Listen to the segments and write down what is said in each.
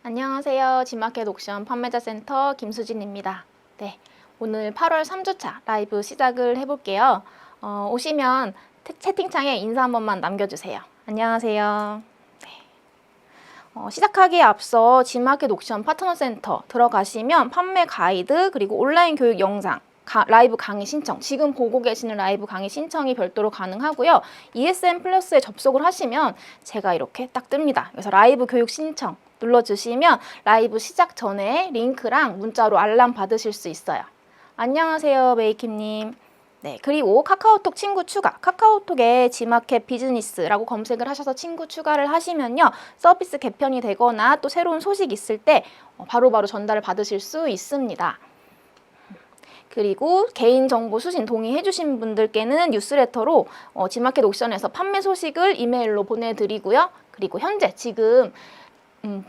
안녕하세요. G마켓 옥션 판매자 센터 김수진입니다. 네, 오늘 8월 3주차 라이브 시작을 해볼게요. 오시면 채팅창에 인사 한 번만 남겨주세요. 안녕하세요. 네. 시작하기에 앞서 G마켓 옥션 파트너 센터 들어가시면 판매 가이드 그리고 온라인 교육 영상 라이브 강의 신청, 지금 보고 계시는 라이브 강의 신청이 별도로 가능하고요. ESN 플러스에 접속을 하시면 제가 이렇게 딱 뜹니다. 그래서 라이브 교육 신청 눌러주시면 라이브 시작 전에 링크랑 문자로 알람 받으실 수 있어요. 안녕하세요, 메이킴님. 네, 그리고 카카오톡 친구 추가, 카카오톡에 G마켓 비즈니스라고 검색을 하셔서 친구 추가를 하시면요. 서비스 개편이 되거나 또 새로운 소식 있을 때 바로바로 전달을 받으실 수 있습니다. 그리고 개인정보 수신 동의해 주신 분들께는 뉴스레터로 G마켓 옥션에서 판매 소식을 이메일로 보내드리고요. 그리고 현재 지금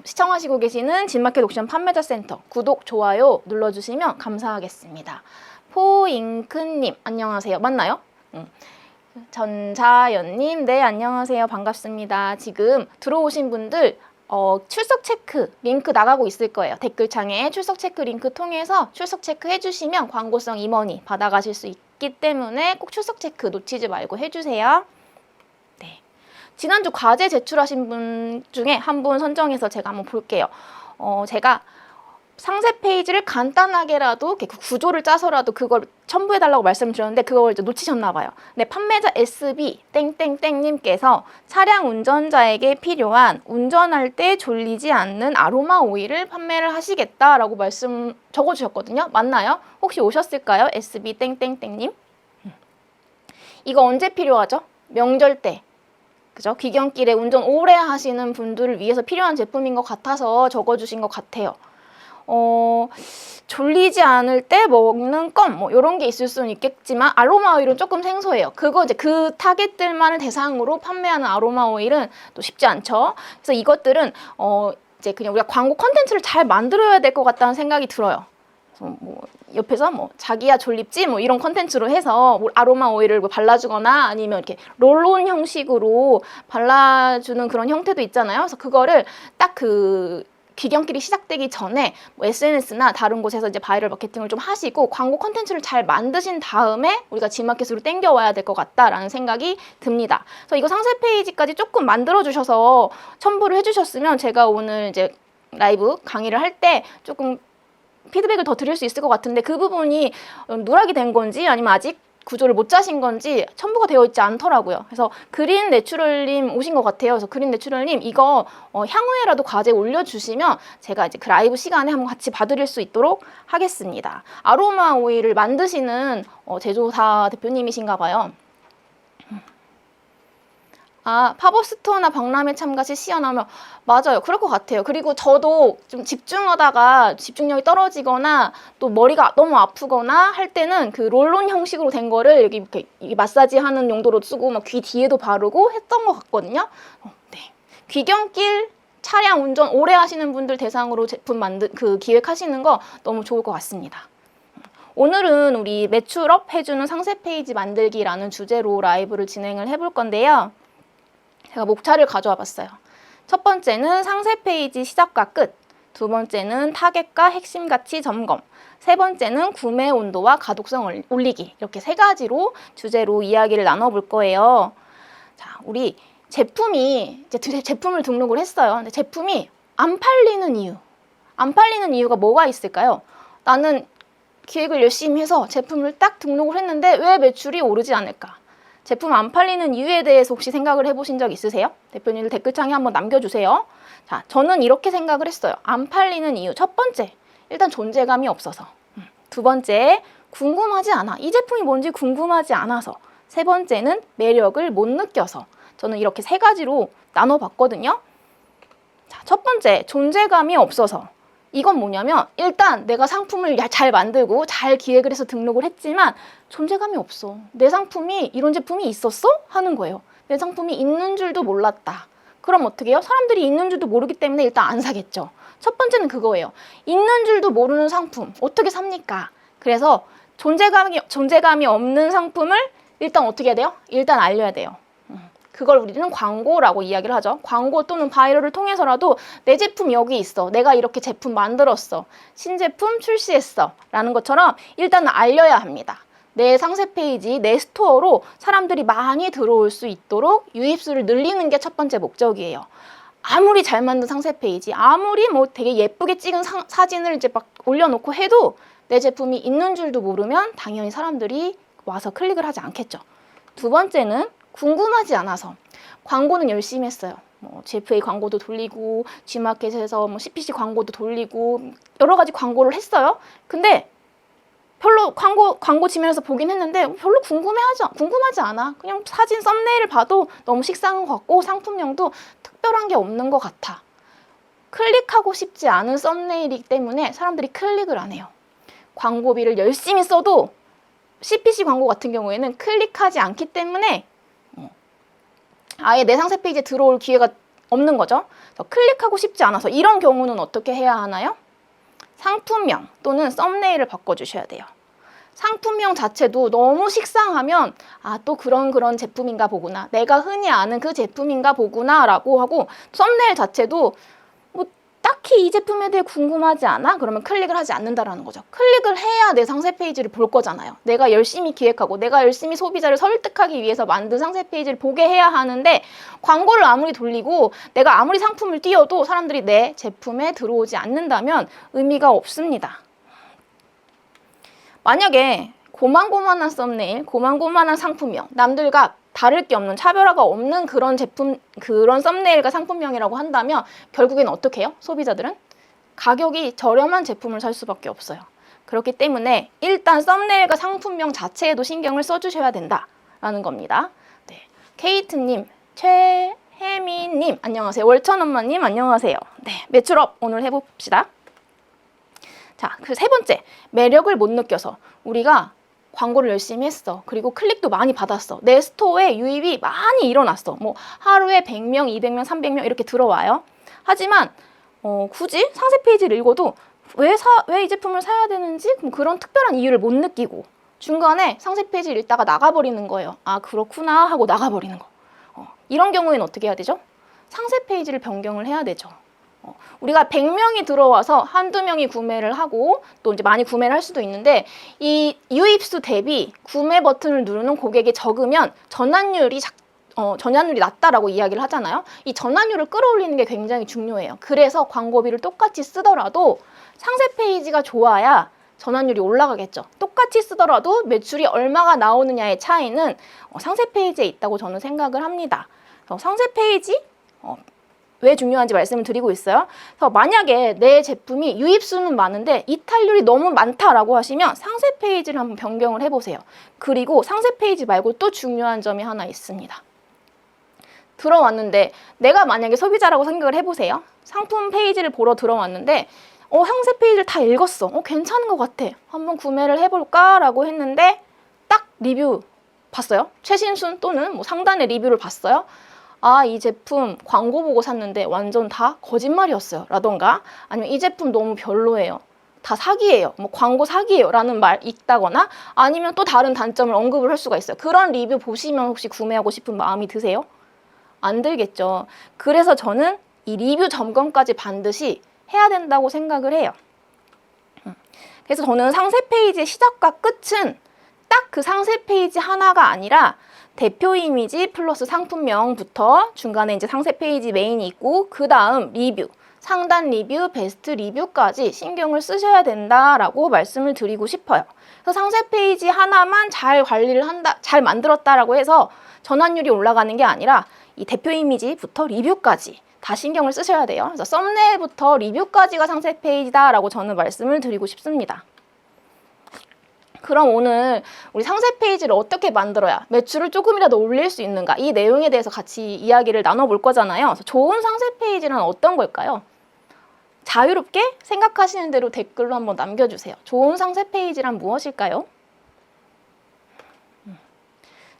시청하시고 계시는 G마켓 옥션 판매자 센터 구독, 좋아요 눌러주시면 감사하겠습니다. 포잉크님 안녕하세요. 맞나요? 전자연님 네 안녕하세요. 반갑습니다. 지금 들어오신 분들 출석 체크 링크 나가고 있을 거예요. 댓글창에 출석 체크 링크 통해서 출석 체크 해주시면 광고성 임원이 받아가실 수 있기 때문에 꼭 출석 체크 놓치지 말고 해주세요. 네. 지난주 과제 제출하신 분 중에 한 분 선정해서 제가 한번 볼게요. 제가 상세 페이지를 간단하게라도 그 구조를 짜서라도 그걸 첨부해달라고 말씀을 드렸는데 그걸 이제 놓치셨나 봐요. 네, 판매자 SB 땡땡땡님께서 차량 운전자에게 필요한 운전할 때 졸리지 않는 아로마 오일을 판매를 하시겠다라고 말씀 적어주셨거든요. 맞나요? 혹시 오셨을까요? SB 땡땡땡님? 이거 언제 필요하죠? 명절 때. 그죠? 귀경길에 운전 오래 하시는 분들을 위해서 필요한 제품인 것 같아서 적어주신 것 같아요. 졸리지 않을 때 먹는 껌, 뭐, 이런 게 있을 수는 있겠지만, 아로마 오일은 조금 생소해요. 그거 이제 그 타겟들만을 대상으로 판매하는 아로마 오일은 또 쉽지 않죠. 그래서 이것들은, 이제 그냥 우리가 광고 콘텐츠를 잘 만들어야 될 것 같다는 생각이 들어요. 그래서 뭐, 옆에서 뭐, 자기야 졸립지? 뭐, 이런 콘텐츠로 해서 뭐 아로마 오일을 뭐 발라주거나 아니면 이렇게 롤온 형식으로 발라주는 그런 형태도 있잖아요. 그래서 그거를 딱 귀경길이 시작되기 전에 뭐 SNS나 다른 곳에서 이제 바이럴 마케팅을 좀 하시고 광고 콘텐츠를 잘 만드신 다음에 우리가 G마켓으로 땡겨와야 될 것 같다라는 생각이 듭니다. 그래서 이거 상세 페이지까지 조금 만들어 주셔서 첨부를 해주셨으면 제가 오늘 이제 라이브 강의를 할 때 조금 피드백을 더 드릴 수 있을 것 같은데 그 부분이 누락이 된 건지 아니면 아직 구조를 못 짜신 건지 첨부가 되어 있지 않더라고요. 그래서 그린 내추럴님 오신 것 같아요. 그래서 그린 내추럴님 이거 향후에라도 과제 올려주시면 제가 이제 그 라이브 시간에 한번 같이 봐드릴 수 있도록 하겠습니다. 아로마 오일을 만드시는 제조사 대표님이신가 봐요. 아, 팝업 스토어나 박람회 참가 시 시연하면 맞아요. 그럴 것 같아요. 그리고 저도 좀 집중하다가 집중력이 떨어지거나 또 머리가 너무 아프거나 할 때는 그 롤론 형식으로 된 거를 여기 이렇게 마사지 하는 용도로 쓰고 막 귀 뒤에도 바르고 했던 것 같거든요. 네. 귀경길 차량 운전 오래 하시는 분들 대상으로 제품 기획하시는 거 너무 좋을 것 같습니다. 오늘은 우리 매출업 해주는 상세 페이지 만들기라는 주제로 라이브를 진행을 해볼 건데요. 제가 목차를 가져와 봤어요. 첫 번째는 상세 페이지 시작과 끝, 두 번째는 타겟과 핵심 가치 점검, 세 번째는 구매 온도와 가독성 올리기, 이렇게 세 가지로 주제로 이야기를 나눠볼 거예요. 자, 우리 제품을 등록을 했어요. 근데 제품이 안 팔리는 이유가 뭐가 있을까요? 나는 기획을 열심히 해서 제품을 딱 등록을 했는데 왜 매출이 오르지 않을까? 제품 안 팔리는 이유에 대해서 혹시 생각을 해보신 적 있으세요? 대표님들 댓글창에 한번 남겨주세요. 자, 저는 이렇게 생각을 했어요. 안 팔리는 이유. 첫 번째, 일단 존재감이 없어서. 두 번째, 궁금하지 않아. 이 제품이 뭔지 궁금하지 않아서. 세 번째는 매력을 못 느껴서. 저는 이렇게 세 가지로 나눠봤거든요. 자, 첫 번째, 존재감이 없어서. 이건 뭐냐면 일단 내가 상품을 잘 만들고 잘 기획을 해서 등록을 했지만 존재감이 없어. 내 상품이 이런 제품이 있었어? 하는 거예요. 내 상품이 있는 줄도 몰랐다. 그럼 어떻게 해요? 사람들이 있는 줄도 모르기 때문에 일단 안 사겠죠. 첫 번째는 그거예요. 있는 줄도 모르는 상품 어떻게 삽니까? 그래서 존재감이 없는 상품을 일단 어떻게 해야 돼요? 일단 알려야 돼요. 그걸 우리는 광고라고 이야기를 하죠. 광고 또는 바이럴을 통해서라도 내 제품 여기 있어. 내가 이렇게 제품 만들었어. 신제품 출시했어. 라는 것처럼 일단은 알려야 합니다. 내 상세 페이지, 내 스토어로 사람들이 많이 들어올 수 있도록 유입수를 늘리는 게 첫 번째 목적이에요. 아무리 잘 만든 상세 페이지, 아무리 뭐 되게 예쁘게 찍은 사진을 이제 막 올려놓고 해도 내 제품이 있는 줄도 모르면 당연히 사람들이 와서 클릭을 하지 않겠죠. 두 번째는 궁금하지 않아서. 광고는 열심히 했어요. 뭐 GFA 광고도 돌리고 G마켓에서 뭐 CPC 광고도 돌리고 여러 가지 광고를 했어요. 근데 별로 광고 지면에서 보긴 했는데 별로 궁금하지 않아. 그냥 사진 썸네일을 봐도 너무 식상한 것 같고 상품명도 특별한 게 없는 것 같아. 클릭하고 싶지 않은 썸네일이기 때문에 사람들이 클릭을 안 해요. 광고비를 열심히 써도 CPC 광고 같은 경우에는 클릭하지 않기 때문에 아예 내 상세 페이지에 들어올 기회가 없는 거죠. 클릭하고 싶지 않아서 이런 경우는 어떻게 해야 하나요? 상품명 또는 썸네일을 바꿔주셔야 돼요. 상품명 자체도 너무 식상하면 아, 또 그런 제품인가 보구나. 내가 흔히 아는 그 제품인가 보구나 라고 하고 썸네일 자체도 뭐 딱히 이 제품에 대해 궁금하지 않아? 그러면 클릭을 하지 않는다라는 거죠. 클릭을 해야 내 상세 페이지를 볼 거잖아요. 내가 열심히 기획하고 내가 열심히 소비자를 설득하기 위해서 만든 상세 페이지를 보게 해야 하는데 광고를 아무리 돌리고 내가 아무리 상품을 띄워도 사람들이 내 제품에 들어오지 않는다면 의미가 없습니다. 만약에 고만고만한 썸네일, 고만고만한 상품명, 남들과 다를 게 없는 차별화가 없는 그런 제품, 그런 썸네일과 상품명이라고 한다면 결국엔 어떻게 해요? 소비자들은 가격이 저렴한 제품을 살 수밖에 없어요. 그렇기 때문에 일단 썸네일과 상품명 자체에도 신경을 써주셔야 된다라는 겁니다. 네. 케이트님, 최혜민님 안녕하세요. 월천엄마님 안녕하세요. 네, 매출업 오늘 해봅시다. 자, 그 세 번째, 매력을 못 느껴서 우리가 광고를 열심히 했어. 그리고 클릭도 많이 받았어. 내 스토어에 유입이 많이 일어났어. 뭐 하루에 100명, 200명, 300명 이렇게 들어와요. 하지만 굳이 상세 페이지를 읽어도 왜 이 제품을 사야 되는지 그런 특별한 이유를 못 느끼고 중간에 상세 페이지를 읽다가 나가버리는 거예요. 아, 그렇구나 하고 나가버리는 거. 이런 경우에는 어떻게 해야 되죠? 상세 페이지를 변경을 해야 되죠. 우리가 100명이 들어와서 한두 명이 구매를 하고 또 이제 많이 구매를 할 수도 있는데 이 유입수 대비 구매 버튼을 누르는 고객이 적으면 전환율이 낮다라고 이야기를 하잖아요. 이 전환율을 끌어올리는 게 굉장히 중요해요. 그래서 광고비를 똑같이 쓰더라도 상세 페이지가 좋아야 전환율이 올라가겠죠. 똑같이 쓰더라도 매출이 얼마가 나오느냐의 차이는 상세 페이지에 있다고 저는 생각을 합니다. 상세 페이지 왜 중요한지 말씀을 드리고 있어요. 그래서 만약에 내 제품이 유입수는 많은데 이탈률이 너무 많다라고 하시면 상세 페이지를 한번 변경을 해보세요. 그리고 상세 페이지 말고 또 중요한 점이 하나 있습니다. 들어왔는데 내가 만약에 소비자라고 생각을 해보세요. 상품 페이지를 보러 들어왔는데 상세 페이지를 다 읽었어. 괜찮은 것 같아. 한번 구매를 해볼까? 라고 했는데 딱 리뷰 봤어요. 최신순 또는 뭐 상단의 리뷰를 봤어요. 아, 이 제품 광고 보고 샀는데 완전 다 거짓말이었어요. 라던가 아니면 이 제품 너무 별로예요. 다 사기예요. 뭐 광고 사기예요. 라는 말 있다거나 아니면 또 다른 단점을 언급을 할 수가 있어요. 그런 리뷰 보시면 혹시 구매하고 싶은 마음이 드세요? 안 들겠죠. 그래서 저는 이 리뷰 점검까지 반드시 해야 된다고 생각을 해요. 그래서 저는 상세 페이지의 시작과 끝은 딱 그 상세 페이지 하나가 아니라 대표 이미지 플러스 상품명부터 중간에 이제 상세 페이지 메인이 있고 그 다음 리뷰, 상단 리뷰, 베스트 리뷰까지 신경을 쓰셔야 된다라고 말씀을 드리고 싶어요. 그래서 상세 페이지 하나만 잘 관리를 한다, 잘 만들었다라고 해서 전환율이 올라가는 게 아니라 이 대표 이미지부터 리뷰까지 다 신경을 쓰셔야 돼요. 그래서 썸네일부터 리뷰까지가 상세 페이지다라고 저는 말씀을 드리고 싶습니다. 그럼 오늘 우리 상세 페이지를 어떻게 만들어야 매출을 조금이라도 올릴 수 있는가 이 내용에 대해서 같이 이야기를 나눠볼 거잖아요. 그래서 좋은 상세 페이지는 어떤 걸까요? 자유롭게 생각하시는 대로 댓글로 한번 남겨주세요. 좋은 상세 페이지란 무엇일까요?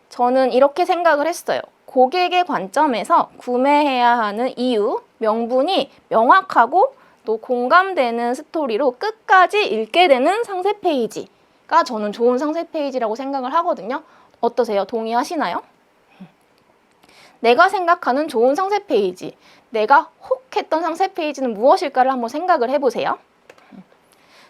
저는 이렇게 생각을 했어요. 고객의 관점에서 구매해야 하는 이유, 명분이 명확하고 또 공감되는 스토리로 끝까지 읽게 되는 상세 페이지가 저는 좋은 상세 페이지라고 생각을 하거든요. 어떠세요? 동의하시나요? 내가 생각하는 좋은 상세 페이지, 내가 혹했던 상세 페이지는 무엇일까를 한번 생각을 해보세요.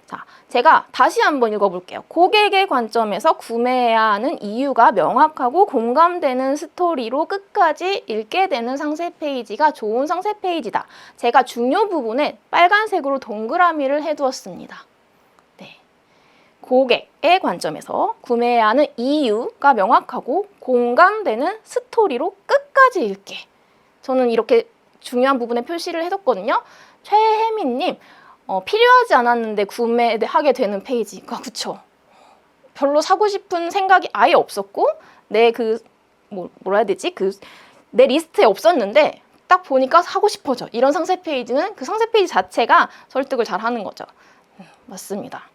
자, 제가 다시 한번 읽어볼게요. 고객의 관점에서 구매해야 하는 이유가 명확하고 공감되는 스토리로 끝까지 읽게 되는 상세 페이지가 좋은 상세 페이지다. 제가 중요 부분에 빨간색으로 동그라미를 해두었습니다. 네. 고객의 관점에서 구매해야 하는 이유가 명확하고 공감되는 스토리로 끝까지 읽게. 저는 이렇게 중요한 부분에 표시를 해뒀거든요. 최혜민님, 필요하지 않았는데 구매하게 되는 페이지가 그쵸? 별로 사고 싶은 생각이 아예 없었고 내 뭐라 해야 되지? 내 리스트에 없었는데 딱 보니까 사고 싶어져. 이런 상세 페이지는 그 상세 페이지 자체가 설득을 잘 하는 거죠. 맞습니다.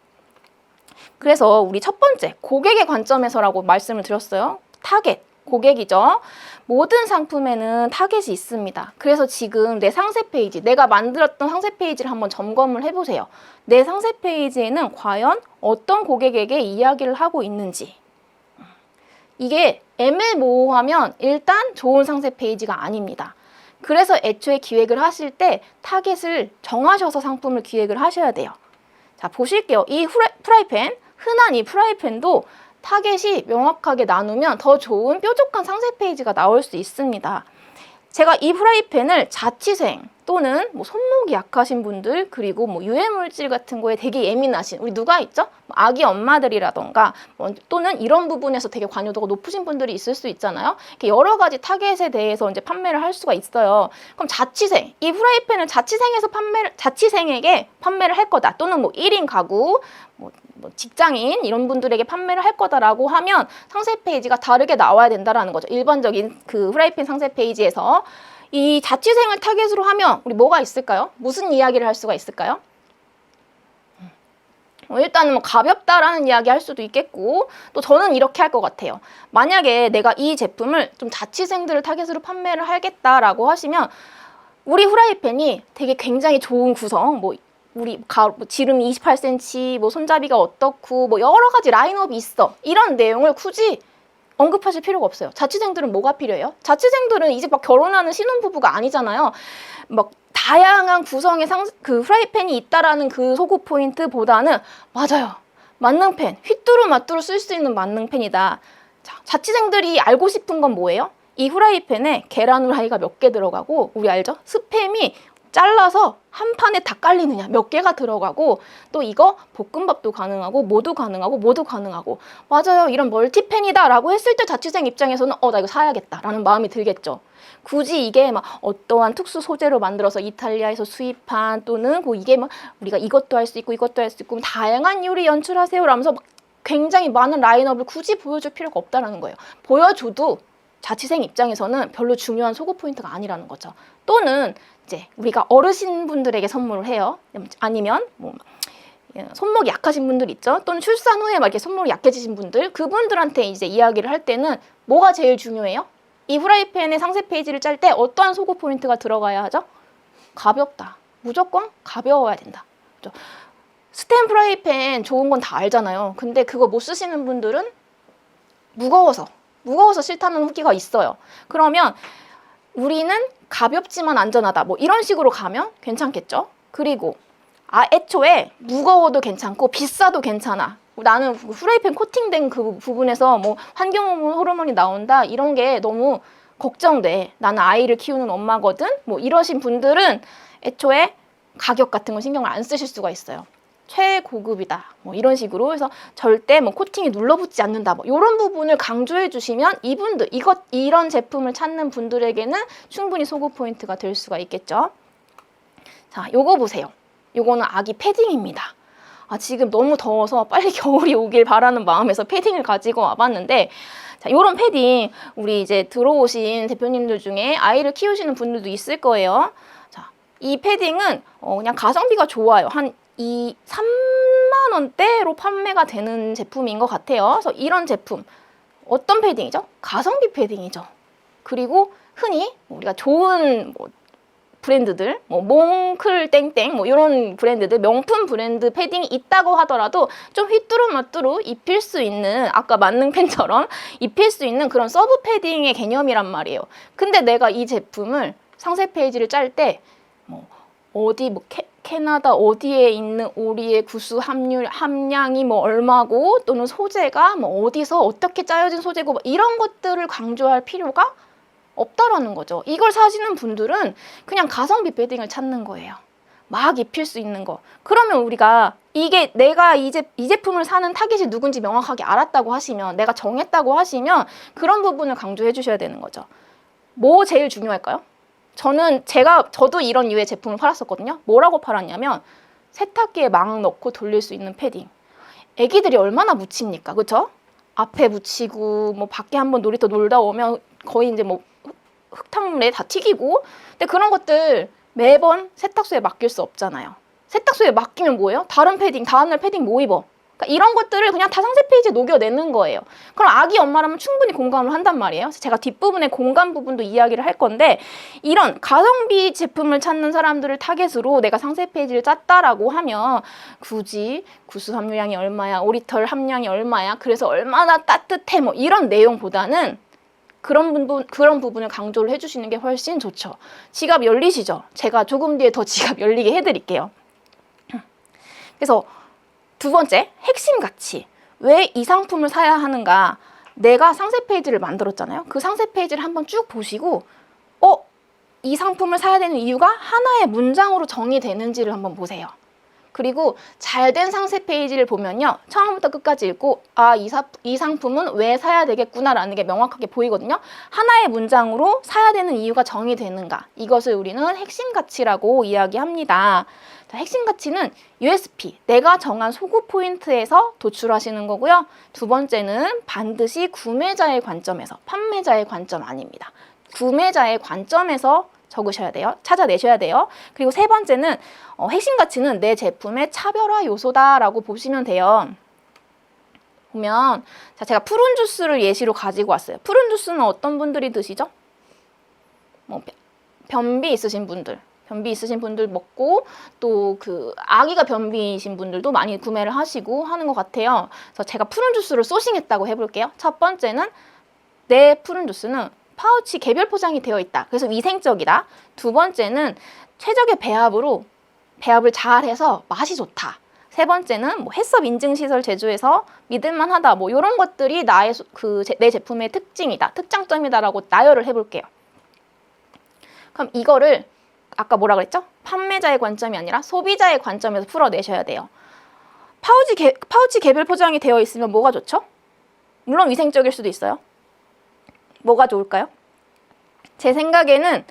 그래서 우리 첫 번째 고객의 관점에서라고 말씀을 드렸어요. 타겟, 고객이죠. 모든 상품에는 타겟이 있습니다. 그래서 지금 내 상세 페이지, 내가 만들었던 상세 페이지를 한번 점검을 해보세요. 내 상세 페이지에는 과연 어떤 고객에게 이야기를 하고 있는지. 이게 애매모호하면 일단 좋은 상세 페이지가 아닙니다. 그래서 애초에 기획을 하실 때 타겟을 정하셔서 상품을 기획을 하셔야 돼요. 자, 보실게요. 이 프라이팬, 흔한 이 프라이팬도 타겟이 명확하게 나누면 더 좋은 뾰족한 상세 페이지가 나올 수 있습니다. 제가 이 프라이팬을 자취생 또는 뭐 손목이 약하신 분들, 그리고 뭐 유해물질 같은 거에 되게 예민하신 우리 누가 있죠? 아기 엄마들이라던가 또는 이런 부분에서 되게 관여도가 높으신 분들이 있을 수 있잖아요. 이렇게 여러 가지 타겟에 대해서 이제 판매를 할 수가 있어요. 그럼 자취생, 이 프라이팬을 자취생에게 판매를 할 거다. 또는 뭐 1인 가구, 뭐 직장인 이런 분들에게 판매를 할 거다라고 하면 상세 페이지가 다르게 나와야 된다라는 거죠. 일반적인 그 프라이팬 상세 페이지에서 이 자취생을 타겟으로 하면 우리 뭐가 있을까요? 무슨 이야기를 할 수가 있을까요? 일단은 뭐 가볍다라는 이야기 할 수도 있겠고, 또 저는 이렇게 할 것 같아요. 만약에 내가 이 제품을 좀 자취생들을 타겟으로 판매를 하겠다라고 하시면 우리 후라이팬이 되게 굉장히 좋은 구성, 지름이 28cm, 뭐 손잡이가 어떻고, 뭐 여러 가지 라인업이 있어. 이런 내용을 굳이 언급하실 필요가 없어요. 자취생들은 뭐가 필요해요? 자취생들은 이제 막 결혼하는 신혼부부가 아니잖아요. 막 다양한 구성의 그 프라이팬이 있다라는 그 소구 포인트보다는 맞아요. 만능팬, 휘뚜루마뚜루 쓸 수 있는 만능팬이다. 자, 자취생들이 알고 싶은 건 뭐예요? 이 후라이팬에 계란 후라이가 몇 개 들어가고, 우리 알죠? 스팸이 잘라서 한 판에 다 깔리느냐, 몇 개가 들어가고, 또 이거 볶음밥도 가능하고 모두 가능하고 맞아요, 이런 멀티팬이다 라고 했을 때 자취생 입장에서는 나 이거 사야겠다 라는 마음이 들겠죠. 굳이 이게 막 어떠한 특수 소재로 만들어서 이탈리아에서 수입한, 또는 이게 막 우리가 이것도 할 수 있고 이것도 할 수 있고 다양한 요리 연출하세요 라면서 막 굉장히 많은 라인업을 굳이 보여줄 필요가 없다라는 거예요. 보여줘도 자취생 입장에서는 별로 중요한 소구 포인트가 아니라는 거죠. 또는 이제 우리가 어르신분들에게 선물을 해요. 아니면 뭐 손목이 약하신 분들 있죠. 또는 출산 후에 막 이렇게 손목이 약해지신 분들, 그분들한테 이제 이야기를 할 때는 뭐가 제일 중요해요? 이 프라이팬의 상세 페이지를 짤 때 어떠한 소구 포인트가 들어가야 하죠? 가볍다. 무조건 가벼워야 된다. 그렇죠? 스텐 프라이팬 좋은 건 다 알잖아요. 근데 그거 못 쓰시는 분들은 무거워서 싫다는 후기가 있어요. 그러면 우리는 가볍지만 안전하다, 뭐 이런 식으로 가면 괜찮겠죠. 그리고 애초에 무거워도 괜찮고 비싸도 괜찮아. 나는 프라이팬 코팅된 그 부분에서 뭐 환경 호르몬이 나온다 이런 게 너무 걱정돼. 나는 아이를 키우는 엄마거든. 뭐 이러신 분들은 애초에 가격 같은 거 신경을 안 쓰실 수가 있어요. 최고급이다, 뭐 이런 식으로 해서 절대 뭐 코팅이 눌러붙지 않는다, 뭐 이런 부분을 강조해 주시면 이런 제품을 찾는 분들에게는 충분히 소구 포인트가 될 수가 있겠죠. 자, 요거 보세요. 요거는 아기 패딩입니다. 지금 너무 더워서 빨리 겨울이 오길 바라는 마음에서 패딩을 가지고 와봤는데, 자, 요런 패딩 우리 이제 들어오신 대표님들 중에 아이를 키우시는 분들도 있을 거예요. 자, 이 패딩은 그냥 가성비가 좋아요. 한 3만 원대로 판매가 되는 제품인 것 같아요. 그래서 이런 제품, 어떤 패딩이죠? 가성비 패딩이죠. 그리고 흔히 우리가 좋은 브랜드들, 뭐 몽클 땡땡 뭐 이런 브랜드들, 명품 브랜드 패딩이 있다고 하더라도 좀 휘뚜루마뚜루 입힐 수 있는, 아까 만능펜처럼 입힐 수 있는 그런 서브 패딩의 개념이란 말이에요. 근데 내가 이 제품을 상세 페이지를 짤 때 뭐 어디 뭐 캐나다 어디에 있는 오리의 구수 함량이 뭐 얼마고, 또는 소재가 뭐 어디서 어떻게 짜여진 소재고, 뭐 이런 것들을 강조할 필요가 없다라는 거죠. 이걸 사시는 분들은 그냥 가성비 패딩을 찾는 거예요. 막 입힐 수 있는 거. 그러면 우리가 이게 내가 이 제품을 사는 타깃이 누군지 명확하게 알았다고 하시면, 내가 정했다고 하시면 그런 부분을 강조해 주셔야 되는 거죠. 뭐 제일 중요할까요? 저도 이런 류의 제품을 팔았었거든요. 뭐라고 팔았냐면 세탁기에 막 넣고 돌릴 수 있는 패딩. 애기들이 얼마나 묻힙니까? 그쵸? 앞에 묻히고 뭐 밖에 한번 놀이터 놀다 오면 거의 이제 뭐 흙탕물에 다 튀기고. 근데 그런 것들 매번 세탁소에 맡길 수 없잖아요. 세탁소에 맡기면 뭐예요? 다른 패딩, 다음날 패딩 뭐 입어? 그러니까 이런 것들을 그냥 다 상세 페이지에 녹여내는 거예요. 그럼 아기 엄마라면 충분히 공감을 한단 말이에요. 제가 뒷부분에 공감 부분도 이야기를 할 건데, 이런 가성비 제품을 찾는 사람들을 타겟으로 내가 상세 페이지를 짰다라고 하면 굳이 구수 함유량이 얼마야, 오리털 함량이 얼마야, 그래서 얼마나 따뜻해, 뭐 이런 내용보다는 그런 부분을 강조를 해주시는 게 훨씬 좋죠. 지갑 열리시죠? 제가 조금 뒤에 더 지갑 열리게 해드릴게요. 그래서 두 번째, 핵심 가치. 왜 이 상품을 사야 하는가? 내가 상세 페이지를 만들었잖아요. 그 상세 페이지를 한번 쭉 보시고 이 상품을 사야 되는 이유가 하나의 문장으로 정의되는지를 한번 보세요. 그리고 잘된 상세 페이지를 보면요, 처음부터 끝까지 읽고 이 상품은 왜 사야 되겠구나라는 게 명확하게 보이거든요. 하나의 문장으로 사야 되는 이유가 정의되는가, 이것을 우리는 핵심 가치라고 이야기합니다. 자, 핵심 가치는 USP, 내가 정한 소구 포인트에서 도출하시는 거고요. 두 번째는 반드시 구매자의 관점에서, 판매자의 관점 아닙니다. 구매자의 관점에서 적으셔야 돼요. 찾아내셔야 돼요. 그리고 세 번째는 핵심 가치는 내 제품의 차별화 요소다라고 보시면 돼요. 보면 자, 제가 푸른 주스를 예시로 가지고 왔어요. 푸른 주스는 어떤 분들이 드시죠? 뭐 변비 있으신 분들 먹고, 또 그 아기가 변비이신 분들도 많이 구매를 하시고 하는 것 같아요. 그래서 제가 푸른 주스를 소싱했다고 해볼게요. 첫 번째는 내 푸른 주스는 파우치 개별 포장이 되어 있다. 그래서 위생적이다. 두 번째는 최적의 배합을 잘해서 맛이 좋다. 세 번째는 뭐 해썹 인증 시설 제조해서 믿을만하다. 뭐 이런 것들이 내 제품의 특징이다, 특장점이다라고 나열을 해볼게요. 그럼 이거를 아까 뭐라 그랬죠? 판매자의 관점이 아니라 소비자의 관점에서 풀어내셔야 돼요. 파우치 개별 포장이 되어 있으면 뭐가 좋죠? 물론 위생적일 수도 있어요. 뭐가 좋을까요? 제 생각에는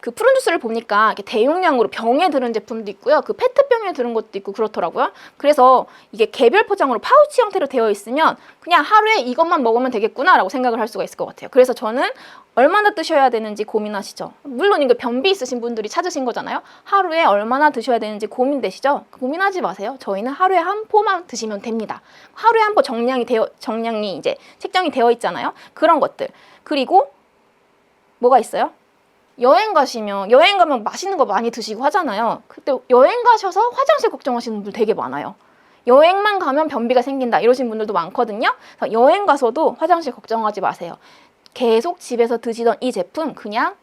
그 푸른 주스를 보니까 이렇게 대용량으로 병에 들은 제품도 있고요. 그 페트병에 들은 것도 있고 그렇더라고요. 그래서 이게 개별 포장으로 파우치 형태로 되어 있으면 그냥 하루에 이것만 먹으면 되겠구나라고 생각을 할 수가 있을 것 같아요. 그래서 저는 얼마나 드셔야 되는지 고민하시죠. 물론 이거 변비 있으신 분들이 찾으신 거잖아요. 하루에 얼마나 드셔야 되는지 고민되시죠? 고민하지 마세요. 저희는 하루에 한 포만 드시면 됩니다. 하루에 한 포 정량이 이제 책정이 되어 있잖아요. 그런 것들. 그리고 뭐가 있어요? 여행 가면 맛있는 거 많이 드시고 하잖아요. 그때 여행 가셔서 화장실 걱정하시는 분들 되게 많아요. 여행만 가면 변비가 생긴다 이러신 분들도 많거든요. 그래서 여행 가서도 화장실 걱정하지 마세요. 계속 집에서 드시던 이 제품 그냥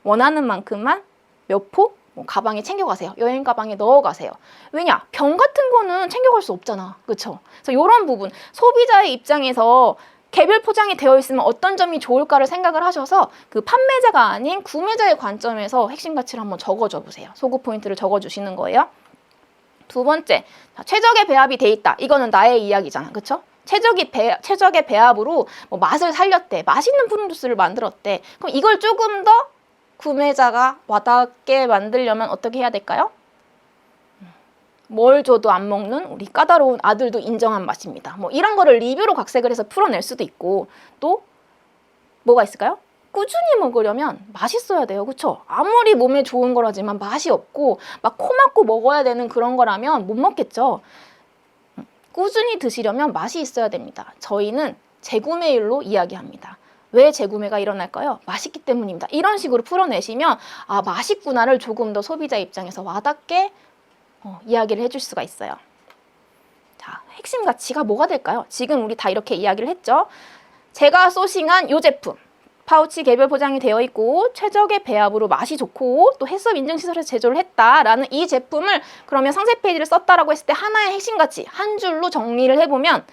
원하는 만큼만 몇 포 가방에 챙겨가세요. 여행 가방에 넣어가세요. 왜냐? 병 같은 거는 챙겨갈 수 없잖아. 그렇죠? 그래서 이런 부분, 소비자의 입장에서 개별 포장이 되어 있으면 어떤 점이 좋을까를 생각을 하셔서 그 판매자가 아닌 구매자의 관점에서 핵심 가치를 한번 적어줘 보세요. 소구 포인트를 적어주시는 거예요. 두 번째, 최적의 배합이 돼 있다. 이거는 나의 이야기잖아. 그렇죠? 최적의 배합으로 뭐 맛을 살렸대. 맛있는 푸른 주스를 만들었대. 그럼 이걸 조금 더 구매자가 와닿게 만들려면 어떻게 해야 될까요? 뭘 줘도 안 먹는 우리 까다로운 아들도 인정한 맛입니다. 뭐 이런 거를 리뷰로 각색을 해서 풀어낼 수도 있고, 또 뭐가 있을까요? 꾸준히 먹으려면 맛있어야 돼요. 그렇죠? 아무리 몸에 좋은 거라지만 맛이 없고 막 코 막고 먹어야 되는 그런 거라면 못 먹겠죠. 꾸준히 드시려면 맛이 있어야 됩니다. 저희는 재구매율로 이야기합니다. 왜 재구매가 일어날까요? 맛있기 때문입니다. 이런 식으로 풀어내시면 아, 맛있구나를 조금 더 소비자 입장에서 와닿게 이야기를 해줄 수가 있어요. 자, 핵심 가치가 뭐가 될까요? 지금 우리 다 이렇게 이야기를 했죠. 제가 소싱한 이 제품, 파우치 개별 포장이 되어 있고 최적의 배합으로 맛이 좋고 또 해썹 인증시설에서 제조를 했다라는 이 제품을 그러면 상세 페이지를 썼다라고 했을 때 하나의 핵심 가치 한 줄로 정리를 해보면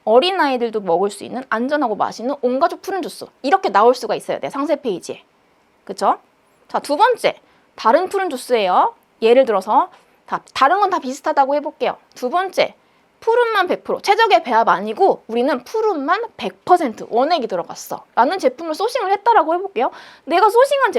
어린아이들도 먹을 수 있는 안전하고 맛있는 온가족 푸른 주스 이렇게 나올 수가 있어요. 내 상세 페이지에. 그쵸? 자, 두 번째 다른 푸른 주스예요. 예를 들어서 다른 건 다 비슷하다고 해볼게요. 두 번째 푸른만 100% 최적의 배합 아니고 우리는 푸른만 100% 원액이 들어갔어 라는 제품을 소싱을 했다라고 해볼게요. 내가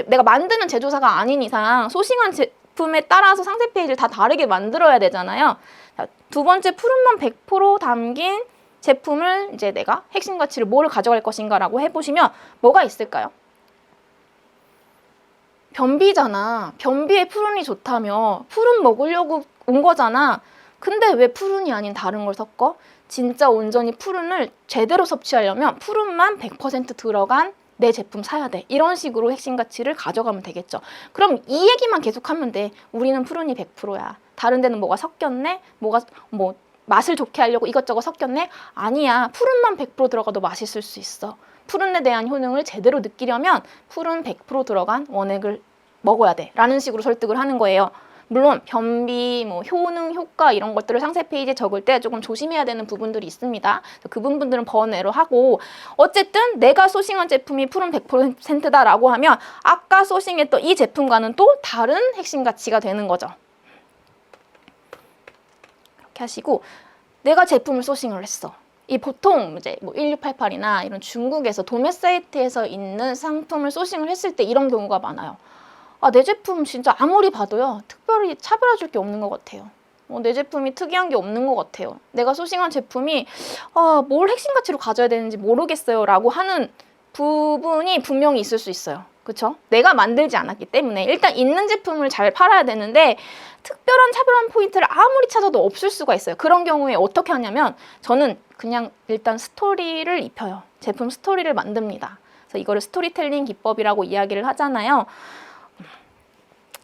내가 만드는 제조사가 아닌 이상 소싱한 제품에 따라서 상세 페이지를 다 다르게 만들어야 되잖아요. 자, 두 번째 푸른만 100% 담긴 제품을 이제 내가 핵심 가치를 뭐를 가져갈 것인가 라고 해보시면 뭐가 있을까요? 변비잖아. 변비에 푸른이 좋다며 푸른 먹으려고 온 거잖아. 근데 왜 푸른이 아닌 다른 걸 섞어? 진짜 온전히 푸른을 제대로 섭취하려면 푸른만 100% 들어간 내 제품 사야 돼. 이런 식으로 핵심 가치를 가져가면 되겠죠. 그럼 이 얘기만 계속하면 돼. 우리는 푸른이 100%야. 다른 데는 뭐가 섞였네? 뭐가 맛을 좋게 하려고 이것저것 섞였네? 아니야. 푸른만 100% 들어가도 맛있을 수 있어. 푸른에 대한 효능을 제대로 느끼려면 푸른 100% 들어간 원액을 먹어야 돼. 라는 식으로 설득을 하는 거예요. 물론 변비, 효능, 효과 이런 것들을 상세 페이지에 적을 때 조금 조심해야 되는 부분들이 있습니다. 그 부분들은 번외로 하고 어쨌든 내가 소싱한 제품이 푸른 100%다라고 하면 아까 소싱했던 이 제품과는 또 다른 핵심 가치가 되는 거죠. 이렇게 하시고 내가 제품을 소싱을 했어. 이 보통 이제 1688이나 이런 중국에서 도매 사이트에서 있는 상품을 소싱을 했을 때 이런 경우가 많아요. 아, 내 제품 진짜 아무리 봐도요 특별히 차별화 줄 게 없는 것 같아요. 내 제품이 특이한 게 없는 것 같아요. 내가 소싱한 제품이 뭘 핵심 가치로 가져야 되는지 모르겠어요 라고 하는 부분이 분명히 있을 수 있어요. 그쵸? 내가 만들지 않았기 때문에 일단 있는 제품을 잘 팔아야 되는데 특별한 차별한 포인트를 아무리 찾아도 없을 수가 있어요. 그런 경우에 어떻게 하냐면 저는 그냥 일단 스토리를 입혀요. 제품 스토리를 만듭니다. 그래서 이거를 스토리텔링 기법이라고 이야기를 하잖아요.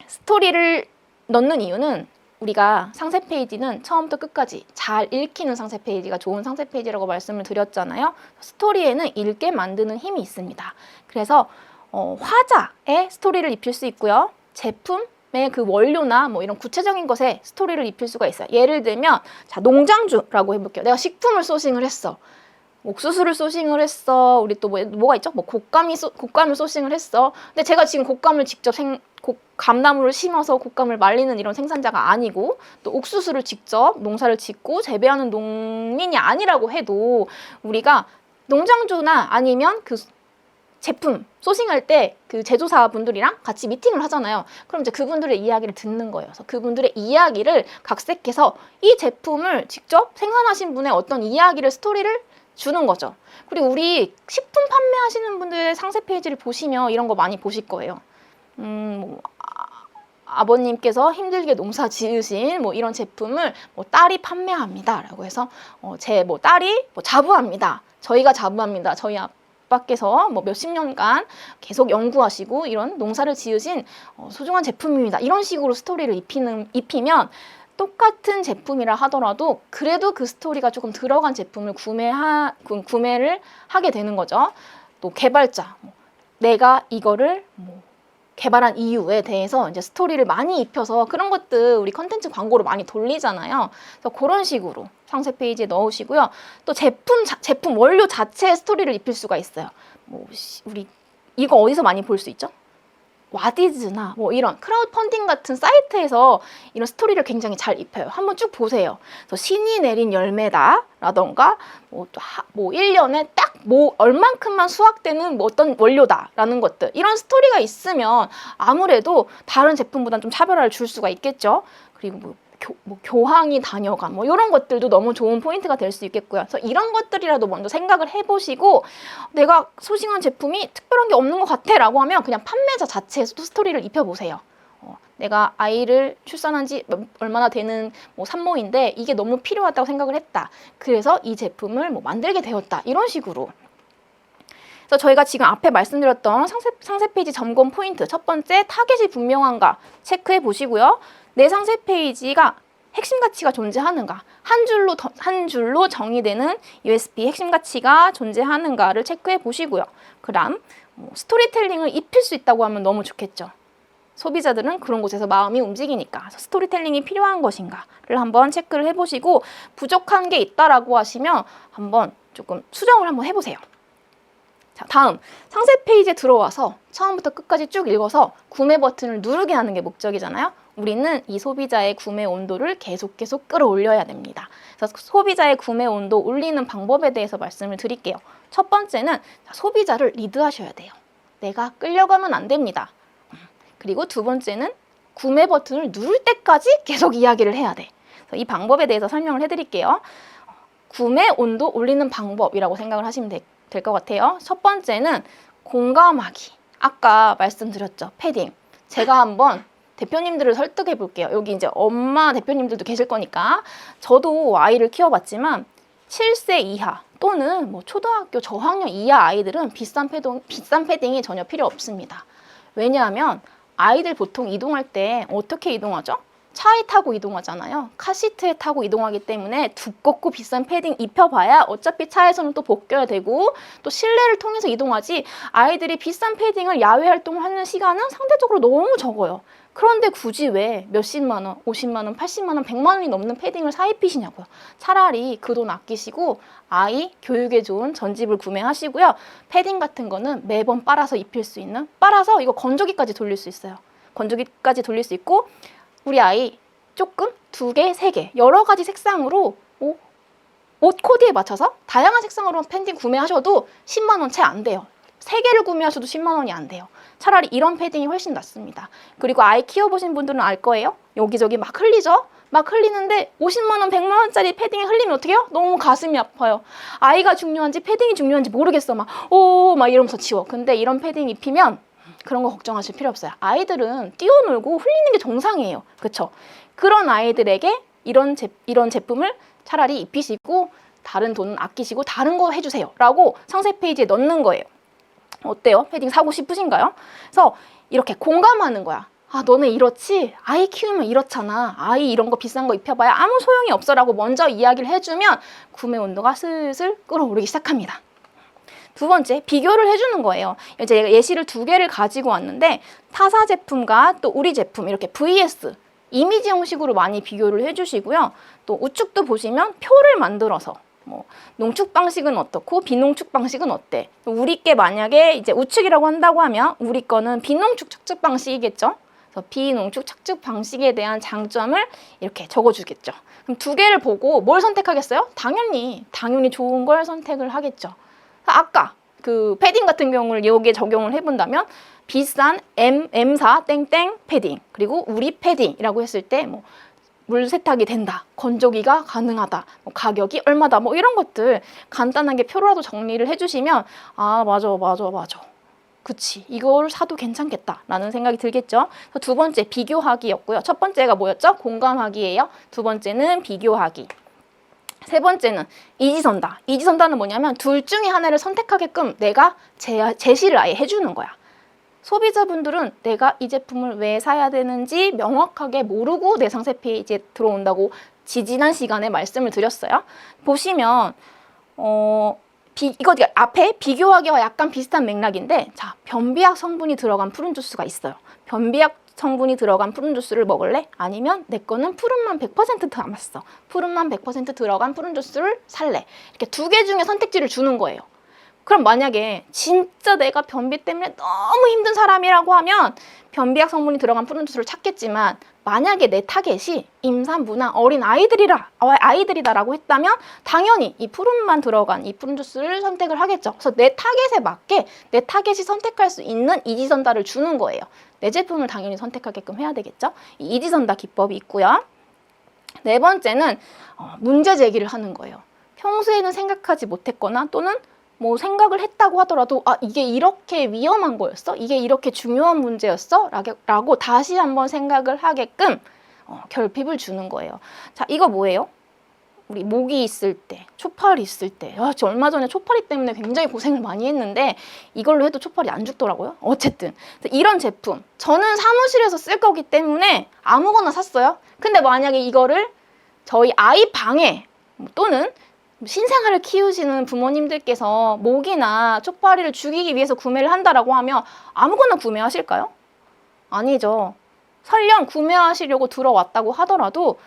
스토리를 넣는 이유는 우리가 상세 페이지는 처음부터 끝까지 잘 읽히는 상세 페이지가 좋은 상세 페이지라고 말씀을 드렸잖아요. 스토리에는 읽게 만드는 힘이 있습니다. 그래서 화자의 스토리를 입힐 수 있고요. 제품의 그 원료나 이런 구체적인 것에 스토리를 입힐 수가 있어요. 예를 들면 자, 농장주라고 해볼게요. 내가 식품을 소싱을 했어. 옥수수를 소싱을 했어. 우리 또 뭐가 있죠? 곶감을 소싱을 했어. 근데 제가 지금 곶감을 직접 감나무를 심어서 곶감을 말리는 이런 생산자가 아니고 또 옥수수를 직접 농사를 짓고 재배하는 농민이 아니라고 해도 우리가 농장주나 아니면 그 제품 소싱할 때 그 제조사분들이랑 같이 미팅을 하잖아요. 그럼 이제 그분들의 이야기를 듣는 거예요. 그래서 그분들의 이야기를 각색해서 이 제품을 직접 생산하신 분의 어떤 이야기를 스토리를 주는 거죠. 그리고 우리 식품 판매하시는 분들의 상세 페이지를 보시면 이런 거 많이 보실 거예요. 아버님께서 힘들게 농사 지으신 이런 제품을 딸이 판매합니다. 라고 해서 제 딸이 자부합니다. 저희가 자부합니다. 저희 아빠께서 몇십 년간 계속 연구하시고 이런 농사를 지으신 소중한 제품입니다. 이런 식으로 스토리를 입히면 똑같은 제품이라 하더라도 그래도 그 스토리가 조금 들어간 제품을 구매를 하게 되는 거죠. 또 개발자, 내가 이거를 개발한 이유에 대해서 이제 스토리를 많이 입혀서 그런 것들 우리 컨텐츠 광고로 많이 돌리잖아요. 그래서 그런 식으로 상세 페이지에 넣으시고요. 또 제품 원료 자체에 스토리를 입힐 수가 있어요. 우리 이거 어디서 많이 볼 수 있죠? 와디즈나 이런 크라우드 펀딩 같은 사이트에서 이런 스토리를 굉장히 잘 입혀요. 한번 쭉 보세요. 그래서 신이 내린 열매다 라던가 1년에 딱 얼만큼만 수확되는 어떤 원료다 라는 것들, 이런 스토리가 있으면 아무래도 다른 제품보다는 좀 차별화를 줄 수가 있겠죠. 그리고 교황이 다녀간 이런 것들도 너무 좋은 포인트가 될 수 있겠고요. 그래서 이런 것들이라도 먼저 생각을 해보시고 내가 소싱한 제품이 특별한 게 없는 것 같아 라고 하면 그냥 판매자 자체에서도 스토리를 입혀보세요. 내가 아이를 출산한 지 얼마나 되는 산모인데 이게 너무 필요하다고 생각을 했다. 그래서 이 제품을 만들게 되었다. 이런 식으로. 그래서 저희가 지금 앞에 말씀드렸던 상세 페이지 점검 포인트 첫 번째 타겟이 분명한가 체크해 보시고요. 내 상세 페이지가 핵심 가치가 존재하는가 한 줄로 정의되는 USP 핵심 가치가 존재하는가를 체크해 보시고요. 그다음 스토리텔링을 입힐 수 있다고 하면 너무 좋겠죠. 소비자들은 그런 곳에서 마음이 움직이니까 스토리텔링이 필요한 것인가를 한번 체크를 해보시고 부족한 게 있다라고 하시면 한번 조금 수정을 한번 해보세요. 자, 다음 상세 페이지에 들어와서 처음부터 끝까지 쭉 읽어서 구매 버튼을 누르게 하는 게 목적이잖아요. 우리는 이 소비자의 구매 온도를 계속 끌어올려야 됩니다. 그래서 소비자의 구매 온도 올리는 방법에 대해서 말씀을 드릴게요. 첫 번째는 소비자를 리드하셔야 돼요. 내가 끌려가면 안 됩니다. 그리고 두 번째는 구매 버튼을 누를 때까지 계속 이야기를 해야 돼. 그래서 이 방법에 대해서 설명을 해드릴게요. 구매 온도 올리는 방법이라고 생각을 하시면 될 것 같아요. 첫 번째는 공감하기. 아까 말씀드렸죠. 패딩. 제가 한번 대표님들을 설득해 볼게요. 여기 이제 엄마 대표님들도 계실 거니까. 저도 아이를 키워봤지만 7세 이하 또는 뭐 초등학교 저학년 이하 아이들은 비싼 패딩이 전혀 필요 없습니다. 왜냐하면 아이들 보통 이동할 때 어떻게 이동하죠? 차에 타고 이동하잖아요. 카시트에 타고 이동하기 때문에 두껍고 비싼 패딩 입혀봐야 어차피 차에서는 또 벗겨야 되고 또 실내를 통해서 이동하지 아이들이 비싼 패딩을 야외 활동을 하는 시간은 상대적으로 너무 적어요. 그런데 굳이 왜 몇십만 원, 50만 원, 80만 원, 100만 원이 넘는 패딩을 사 입히시냐고요. 차라리 그 돈 아끼시고 아이 교육에 좋은 전집을 구매하시고요. 패딩 같은 거는 매번 빨아서 입힐 수 있는 빨아서 이거 건조기까지 돌릴 수 있어요. 건조기까지 돌릴 수 있고 우리 아이 조금 2개, 3개 여러 가지 색상으로 옷 코디에 맞춰서 다양한 색상으로 패딩 구매하셔도 10만 원 채 안 돼요. 3개를 구매하셔도 10만 원이 안 돼요. 차라리 이런 패딩이 훨씬 낫습니다. 그리고 아이 키워보신 분들은 알 거예요. 여기저기 막 흘리죠? 막 흘리는데 50만 원, 100만 원짜리 패딩이 흘리면 어떻게 해요? 너무 가슴이 아파요. 아이가 중요한지 패딩이 중요한지 모르겠어. 막 이러면서 치워. 근데 이런 패딩 입히면 그런 거 걱정하실 필요 없어요. 아이들은 뛰어놀고 흘리는 게 정상이에요. 그렇죠? 그런 아이들에게 이런 제품을 차라리 입히시고 다른 돈은 아끼시고 다른 거 해주세요. 라고 상세 페이지에 넣는 거예요. 어때요? 패딩 사고 싶으신가요? 그래서 이렇게 공감하는 거야. 아, 너네 이렇지? 아이 키우면 이렇잖아. 아이 이런 거 비싼 거 입혀봐야 아무 소용이 없어 라고 먼저 이야기를 해주면 구매 온도가 슬슬 끌어오르기 시작합니다. 두 번째, 비교를 해주는 거예요. 이제 예시를 2개를 가지고 왔는데 타사 제품과 또 우리 제품 이렇게 VS 이미지 형식으로 많이 비교를 해주시고요. 또 우측도 보시면 표를 만들어서 뭐 농축 방식은 어떻고 비농축 방식은 어때? 우리 게 만약에 이제 우측이라고 한다고 하면 우리 거는 비농축 착즙 방식이겠죠? 그래서 비농축 착즙 방식에 대한 장점을 이렇게 적어주겠죠. 그럼 2개를 보고 뭘 선택하겠어요? 당연히 좋은 걸 선택을 하겠죠. 아까 그 패딩 같은 경우를 여기에 적용을 해본다면 비싼 M사 땡땡 패딩 그리고 우리 패딩이라고 했을 때 뭐 물 세탁이 된다, 건조기가 가능하다, 뭐 가격이 얼마다 뭐 이런 것들 간단하게 표로라도 정리를 해주시면 아 맞아 그치 이걸 사도 괜찮겠다라는 생각이 들겠죠. 두 번째 비교하기였고요. 첫 번째가 뭐였죠? 공감하기예요. 두 번째는 비교하기. 세 번째는 이지선다. 이지선다는 뭐냐면 둘 중에 하나를 선택하게끔 내가 제시를 아예 해주는 거야. 소비자분들은 내가 이 제품을 왜 사야 되는지 명확하게 모르고 내 상세 페이지에 들어온다고 지난 시간에 말씀을 드렸어요. 보시면 이거 앞에 비교하기와 약간 비슷한 맥락인데 자 변비약 성분이 들어간 푸른 주스가 있어요. 변비약 성분이 들어간 푸른 주스를 먹을래? 아니면 내 거는 푸른만 100% 남았어. 푸른만 100% 들어간 푸른 주스를 살래. 이렇게 2개 중에 선택지를 주는 거예요. 그럼 만약에 진짜 내가 변비 때문에 너무 힘든 사람이라고 하면 변비약 성분이 들어간 푸른 주스를 찾겠지만 만약에 내 타겟이 임산부나 어린 아이들이다라고 했다면 당연히 이 푸른만 들어간 이 푸른 주스를 선택을 하겠죠. 그래서 내 타겟에 맞게 내 타겟이 선택할 수 있는 이지선다를 주는 거예요. 내 제품을 당연히 선택하게끔 해야 되겠죠. 이 이지선다 기법이 있고요. 네 번째는 문제 제기를 하는 거예요. 평소에는 생각하지 못했거나 또는 뭐 생각을 했다고 하더라도 아 이게 이렇게 위험한 거였어? 이게 이렇게 중요한 문제였어? 라고 다시 한번 생각을 하게끔 결핍을 주는 거예요. 자 이거 뭐예요? 우리 모기 있을 때, 초파리 있을 때, 저 얼마 전에 초파리 때문에 굉장히 고생을 많이 했는데 이걸로 해도 초파리 안 죽더라고요. 어쨌든 이런 제품 저는 사무실에서 쓸 거기 때문에 아무거나 샀어요. 근데 만약에 이거를 저희 아이 방에 또는 신생아를 키우시는 부모님들께서 모기나 초파리를 죽이기 위해서 구매를 한다라고 하면 아무거나 구매하실까요? 아니죠. 설령 구매하시려고 들어왔다고 하더라도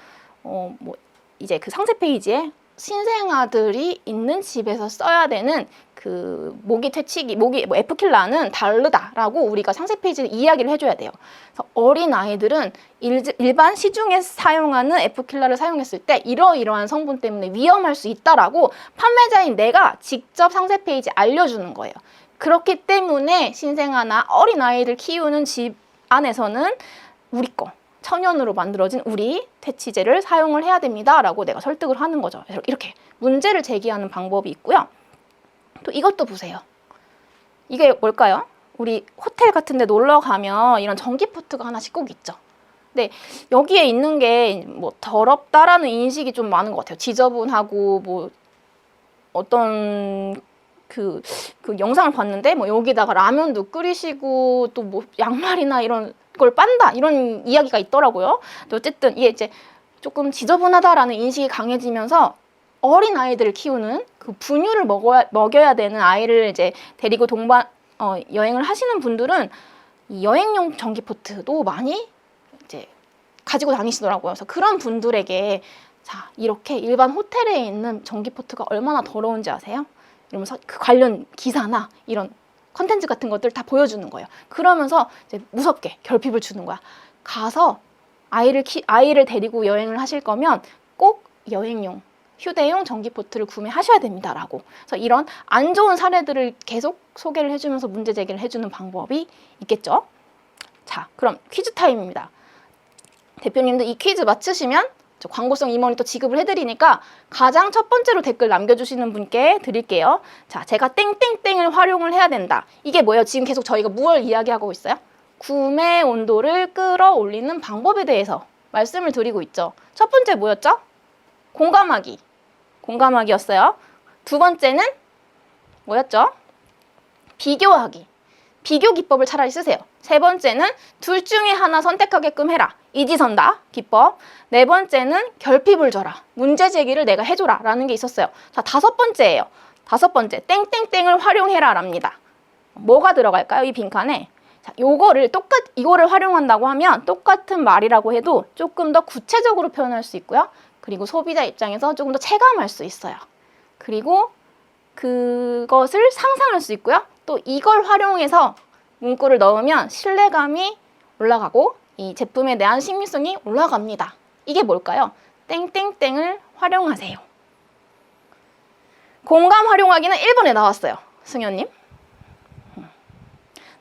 이제 그 상세 페이지에 신생아들이 있는 집에서 써야 되는 그 모기 퇴치기, 모기 에프킬라는 다르다라고 우리가 상세 페이지에 이야기를 해줘야 돼요. 그래서 어린 아이들은 일반 시중에 사용하는 에프킬라를 사용했을 때 이러이러한 성분 때문에 위험할 수 있다라고 판매자인 내가 직접 상세 페이지에 알려주는 거예요. 그렇기 때문에 신생아나 어린 아이들 키우는 집 안에서는 우리 거 천연으로 만들어진 우리 퇴치제를 사용을 해야 됩니다 라고 내가 설득을 하는 거죠. 이렇게 문제를 제기하는 방법이 있고요. 또 이것도 보세요. 이게 뭘까요? 우리 호텔 같은 데 놀러 가면 이런 전기포트가 하나씩 꼭 있죠. 근데 여기에 있는 게 뭐 더럽다라는 인식이 좀 많은 것 같아요. 지저분하고 뭐 어떤 그 영상을 봤는데 뭐 여기다가 라면도 끓이시고 또 뭐 양말이나 이런 걸 빤다 이런 이야기가 있더라고요. 어쨌든 이게 이제 조금 지저분하다라는 인식이 강해지면서 어린 아이들을 키우는 그 분유를 먹여야 되는 아이를 이제 데리고 여행을 하시는 분들은 이 여행용 전기포트도 많이 이제 가지고 다니시더라고요. 그래서 그런 분들에게 자 이렇게 일반 호텔에 있는 전기포트가 얼마나 더러운지 아세요? 이러면서 그 관련 기사나 이런 컨텐츠 같은 것들 다 보여주는 거예요. 그러면서 이제 무섭게 결핍을 주는 거야. 가서 아이를 데리고 여행을 하실 거면 꼭 여행용, 휴대용 전기포트를 구매하셔야 됩니다라고. 그래서 이런 안 좋은 사례들을 계속 소개를 해주면서 문제 제기를 해주는 방법이 있겠죠. 자, 그럼 퀴즈 타임입니다. 대표님도 이 퀴즈 맞추시면 저 광고성 임원이 또 지급을 해드리니까 가장 첫 번째로 댓글 남겨주시는 분께 드릴게요. 자, 제가 땡땡땡을 활용을 해야 된다. 이게 뭐예요? 지금 계속 저희가 무엇을 이야기하고 있어요? 구매 온도를 끌어올리는 방법에 대해서 말씀을 드리고 있죠. 첫 번째 뭐였죠? 공감하기. 공감하기였어요. 두 번째는 뭐였죠? 비교하기. 비교 기법을 차라리 쓰세요. 세 번째는 둘 중에 하나 선택하게끔 해라. 이지선다 기법. 네 번째는 결핍을 줘라. 문제 제기를 내가 해줘라 라는 게 있었어요. 자, 다섯 번째예요. 다섯 번째 땡땡땡을 활용해라 랍니다. 뭐가 들어갈까요? 이 빈칸에. 자, 이거를 활용한다고 하면 똑같은 말이라고 해도 조금 더 구체적으로 표현할 수 있고요. 그리고 소비자 입장에서 조금 더 체감할 수 있어요. 그리고 그것을 상상할 수 있고요. 또 이걸 활용해서 문구를 넣으면 신뢰감이 올라가고 이 제품에 대한 신뢰성이 올라갑니다. 이게 뭘까요? 땡땡땡을 활용하세요. 공감 활용하기는 1번에 나왔어요. 승현님.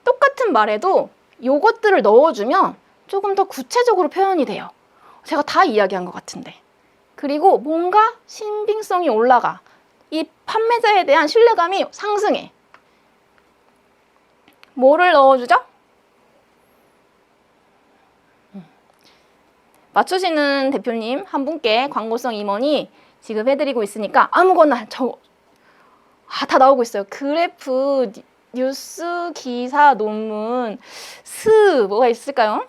똑같은 말에도 요것들을 넣어주면 조금 더 구체적으로 표현이 돼요. 제가 다 이야기한 것 같은데. 그리고 뭔가 신빙성이 올라가. 이 판매자에 대한 신뢰감이 상승해. 뭐를 넣어주죠? 맞추시는 대표님 한 분께 광고성 임원이 지급해드리고 있으니까 아무거나 다 나오고 있어요. 그래프, 뉴스, 기사, 논문, 뭐가 있을까요?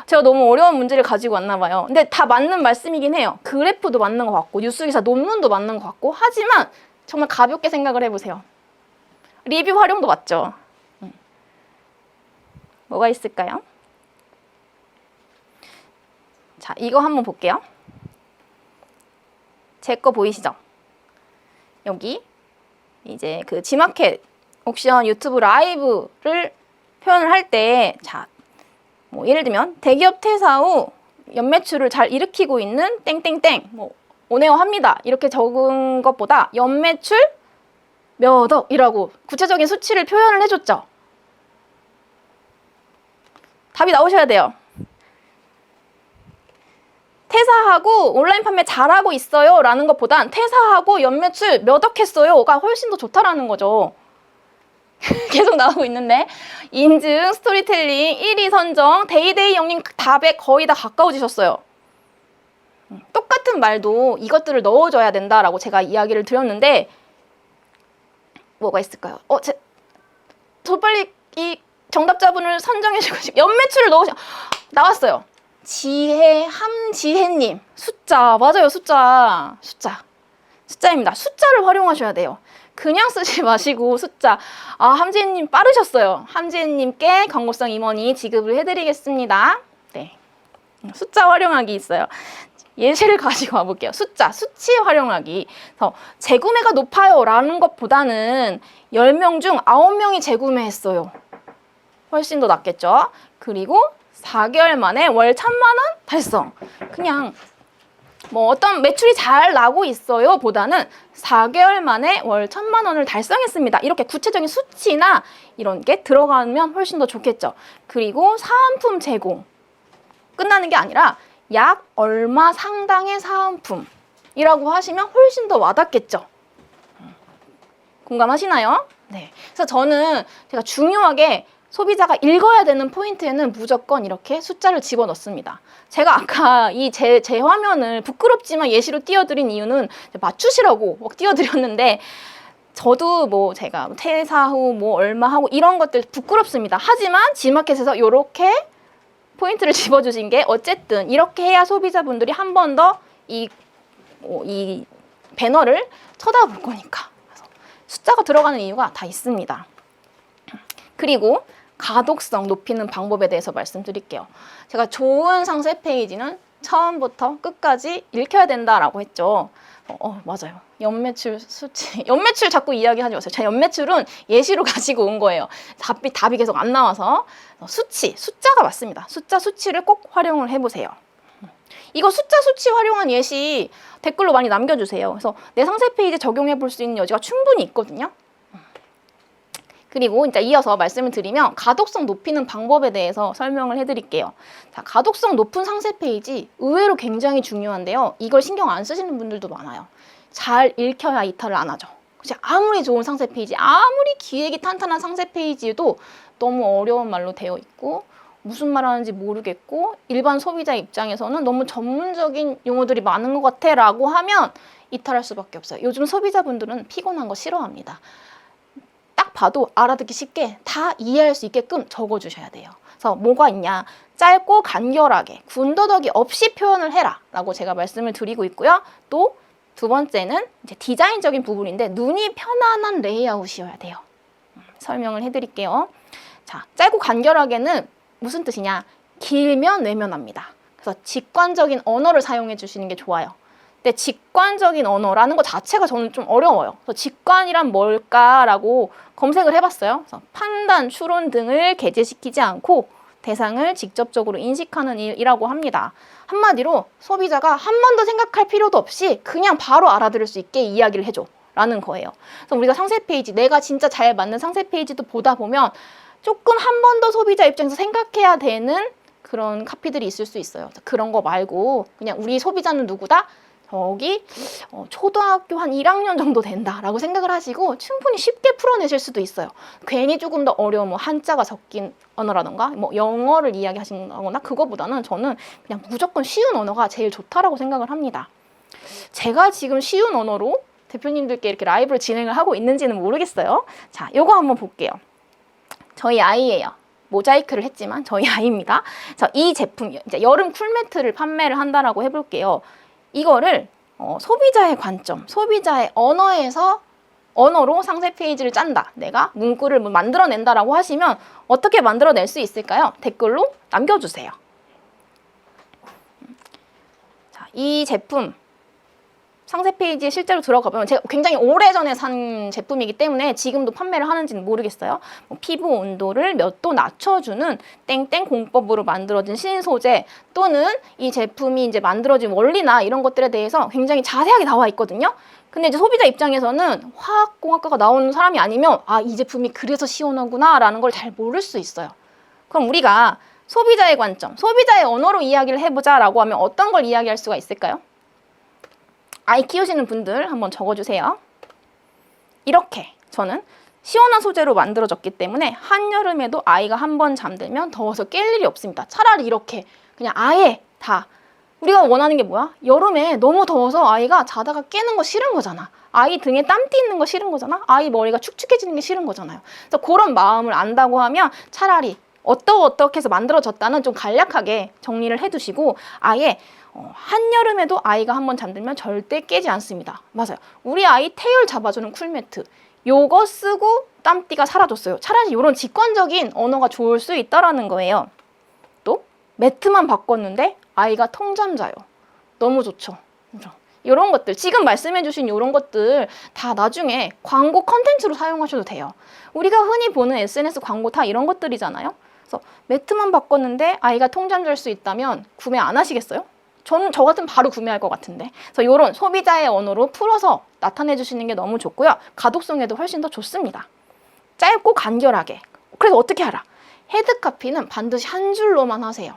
제가 너무 어려운 문제를 가지고 왔나 봐요. 근데 다 맞는 말씀이긴 해요. 그래프도 맞는 것 같고 뉴스, 기사, 논문도 맞는 것 같고 하지만 정말 가볍게 생각을 해보세요. 리뷰 활용도 맞죠? 뭐가 있을까요? 자, 이거 한번 볼게요. 제 거 보이시죠? 여기 이제 그 G마켓 옥션 유튜브 라이브를 표현을 할 때, 자, 뭐 예를 들면 대기업 퇴사 후 연매출을 잘 일으키고 있는 땡땡땡, 뭐 오네어 합니다. 이렇게 적은 것보다 연매출 몇 억이라고 구체적인 수치를 표현을 해줬죠. 답이 나오셔야 돼요. 퇴사하고 온라인 판매 잘하고 있어요 라는 것보단 퇴사하고 연매출 몇 억 했어요가 훨씬 더 좋다라는 거죠. 계속 나오고 있는데 인증, 스토리텔링, 1위 선정, 데이데이 형님 답에 거의 다 가까워지셨어요. 같은 말도 이것들을 넣어줘야 된다라고 제가 이야기를 드렸는데 뭐가 있을까요? 저 빨리 이 정답자분을 선정해주고 싶어요. 연매출을 나왔어요. 함지혜님. 숫자, 맞아요. 숫자입니다. 숫자를 활용하셔야 돼요. 그냥 쓰지 마시고 숫자. 함지혜님 빠르셨어요. 함지혜님께 경고성 임원이 지급을 해드리겠습니다. 네, 숫자 활용하기 있어요. 예시를 가지고 와볼게요. 수치 활용하기. 그래서 재구매가 높아요 라는 것보다는 10명 중 9명이 재구매했어요. 훨씬 더 낫겠죠? 그리고 4개월 만에 월 1,000만 원 달성. 그냥 뭐 어떤 매출이 잘 나고 있어요 보다는 4개월 만에 월 1,000만 원을 달성했습니다. 이렇게 구체적인 수치나 이런 게 들어가면 훨씬 더 좋겠죠. 그리고 사은품 제공. 끝나는 게 아니라 약 얼마 상당의 사은품이라고 하시면 훨씬 더 와닿겠죠. 공감하시나요? 네. 그래서 제가 중요하게 소비자가 읽어야 되는 포인트에는 무조건 이렇게 숫자를 집어넣습니다. 제가 아까 제 화면을 부끄럽지만 예시로 띄워드린 이유는 맞추시라고 막 띄워드렸는데 저도 뭐 제가 퇴사 후 뭐 얼마 하고 이런 것들 부끄럽습니다. 하지만 G마켓에서 이렇게 포인트를 집어주신 게 어쨌든 이렇게 해야 소비자분들이 한 번 더 이 배너를 쳐다볼 거니까. 그래서 숫자가 들어가는 이유가 다 있습니다. 그리고 가독성 높이는 방법에 대해서 말씀드릴게요. 제가 좋은 상세 페이지는 처음부터 끝까지 읽혀야 된다라고 했죠. 맞아요. 연매출 수치. 연매출 자꾸 이야기하지 마세요. 제 연매출은 예시로 가지고 온 거예요. 답이 계속 안 나와서. 숫자가 맞습니다. 수치를 꼭 활용을 해보세요. 이거 수치 활용한 예시 댓글로 많이 남겨주세요. 그래서 내 상세 페이지에 적용해 볼 수 있는 여지가 충분히 있거든요. 그리고 이제 이어서 말씀을 드리면 가독성 높이는 방법에 대해서 설명을 해드릴게요. 자, 가독성 높은 상세 페이지 의외로 굉장히 중요한데요. 이걸 신경 안 쓰시는 분들도 많아요. 잘 읽혀야 이탈을 안 하죠. 아무리 좋은 상세 페이지, 아무리 기획이 탄탄한 상세 페이지에도 너무 어려운 말로 되어 있고 무슨 말 하는지 모르겠고 일반 소비자 입장에서는 너무 전문적인 용어들이 많은 것 같아 라고 하면 이탈할 수밖에 없어요. 요즘 소비자분들은 피곤한 거 싫어합니다. 딱 봐도 알아듣기 쉽게 다 이해할 수 있게끔 적어주셔야 돼요. 그래서 뭐가 있냐? 짧고 간결하게 군더더기 없이 표현을 해라 라고 제가 말씀을 드리고 있고요. 또 두 번째는 이제 디자인적인 부분인데 눈이 편안한 레이아웃이어야 돼요. 설명을 해드릴게요. 자, 짧고 간결하게는 무슨 뜻이냐? 길면 외면합니다. 그래서 직관적인 언어를 사용해 주시는 게 좋아요. 근데 직관적인 언어라는 것 자체가 저는 좀 어려워요. 그래서 직관이란 뭘까라고 검색을 해봤어요. 그래서 판단, 추론 등을 게재시키지 않고 대상을 직접적으로 인식하는 일이라고 합니다. 한마디로 소비자가 한 번 더 생각할 필요도 없이 그냥 바로 알아들을 수 있게 이야기를 해줘 라는 거예요. 그래서 우리가 상세 페이지, 내가 진짜 잘 맞는 상세 페이지도 보다 보면 조금 한 번 더 소비자 입장에서 생각해야 되는 그런 카피들이 있을 수 있어요. 그런 거 말고 그냥 우리 소비자는 누구다? 저기 초등학교 한 1학년 정도 된다라고 생각을 하시고 충분히 쉽게 풀어내실 수도 있어요. 괜히 조금 더 어려운 뭐 한자가 적긴 언어라던가 뭐 영어를 이야기하신다거나 그거보다는 저는 그냥 무조건 쉬운 언어가 제일 좋다라고 생각을 합니다. 제가 지금 쉬운 언어로 대표님들께 이렇게 라이브를 진행을 하고 있는지는 모르겠어요. 자, 요거 한번 볼게요. 저희 아이예요. 모자이크를 했지만 저희 아이입니다. 자, 이 제품 이제 여름 쿨매트를 판매를 한다라고 해볼게요. 이거를 소비자의 관점, 소비자의 언어로 상세 페이지를 짠다. 내가 문구를 만들어낸다라고 하시면 어떻게 만들어낼 수 있을까요? 댓글로 남겨주세요. 자, 이 제품 상세 페이지에 실제로 들어가 보면 제가 굉장히 오래전에 산 제품이기 때문에 지금도 판매를 하는지는 모르겠어요. 피부 온도를 몇 도 낮춰주는 땡땡 공법으로 만들어진 신소재 또는 이 제품이 이제 만들어진 원리나 이런 것들에 대해서 굉장히 자세하게 나와 있거든요. 근데 이제 소비자 입장에서는 화학공학과가 나오는 사람이 아니면 이 제품이 그래서 시원하구나 라는 걸 잘 모를 수 있어요. 그럼 우리가 소비자의 관점, 소비자의 언어로 이야기를 해보자 라고 하면 어떤 걸 이야기할 수가 있을까요? 아이 키우시는 분들 한번 적어주세요. 이렇게 저는 시원한 소재로 만들어졌기 때문에 한여름에도 아이가 한 번 잠들면 더워서 깰 일이 없습니다. 차라리 이렇게 그냥 아예 다 우리가 원하는 게 뭐야? 여름에 너무 더워서 아이가 자다가 깨는 거 싫은 거잖아. 아이 등에 땀띠 있는 거 싫은 거잖아. 아이 머리가 축축해지는 게 싫은 거잖아요. 그래서 그런 마음을 안다고 하면 차라리 어떻게 해서 만들어졌다는 좀 간략하게 정리를 해두시고 아예 한여름에도 아이가 한번 잠들면 절대 깨지 않습니다. 맞아요. 우리 아이 태열 잡아주는 쿨매트 요거 쓰고 땀띠가 사라졌어요. 차라리 이런 직관적인 언어가 좋을 수 있다라는 거예요. 또 매트만 바꿨는데 아이가 통잠 자요. 너무 좋죠. 이런 것들 지금 말씀해주신 이런 것들 다 나중에 광고 컨텐츠로 사용하셔도 돼요. 우리가 흔히 보는 SNS 광고 다 이런 것들이잖아요. 그래서 매트만 바꿨는데 아이가 통잠 잘 수 있다면 구매 안 하시겠어요? 저 같으면 바로 구매할 것 같은데. 그래서 이런 소비자의 언어로 풀어서 나타내 주시는 게 너무 좋고요. 가독성에도 훨씬 더 좋습니다. 짧고 간결하게. 그래서 어떻게 하라? 헤드카피는 반드시 한 줄로만 하세요.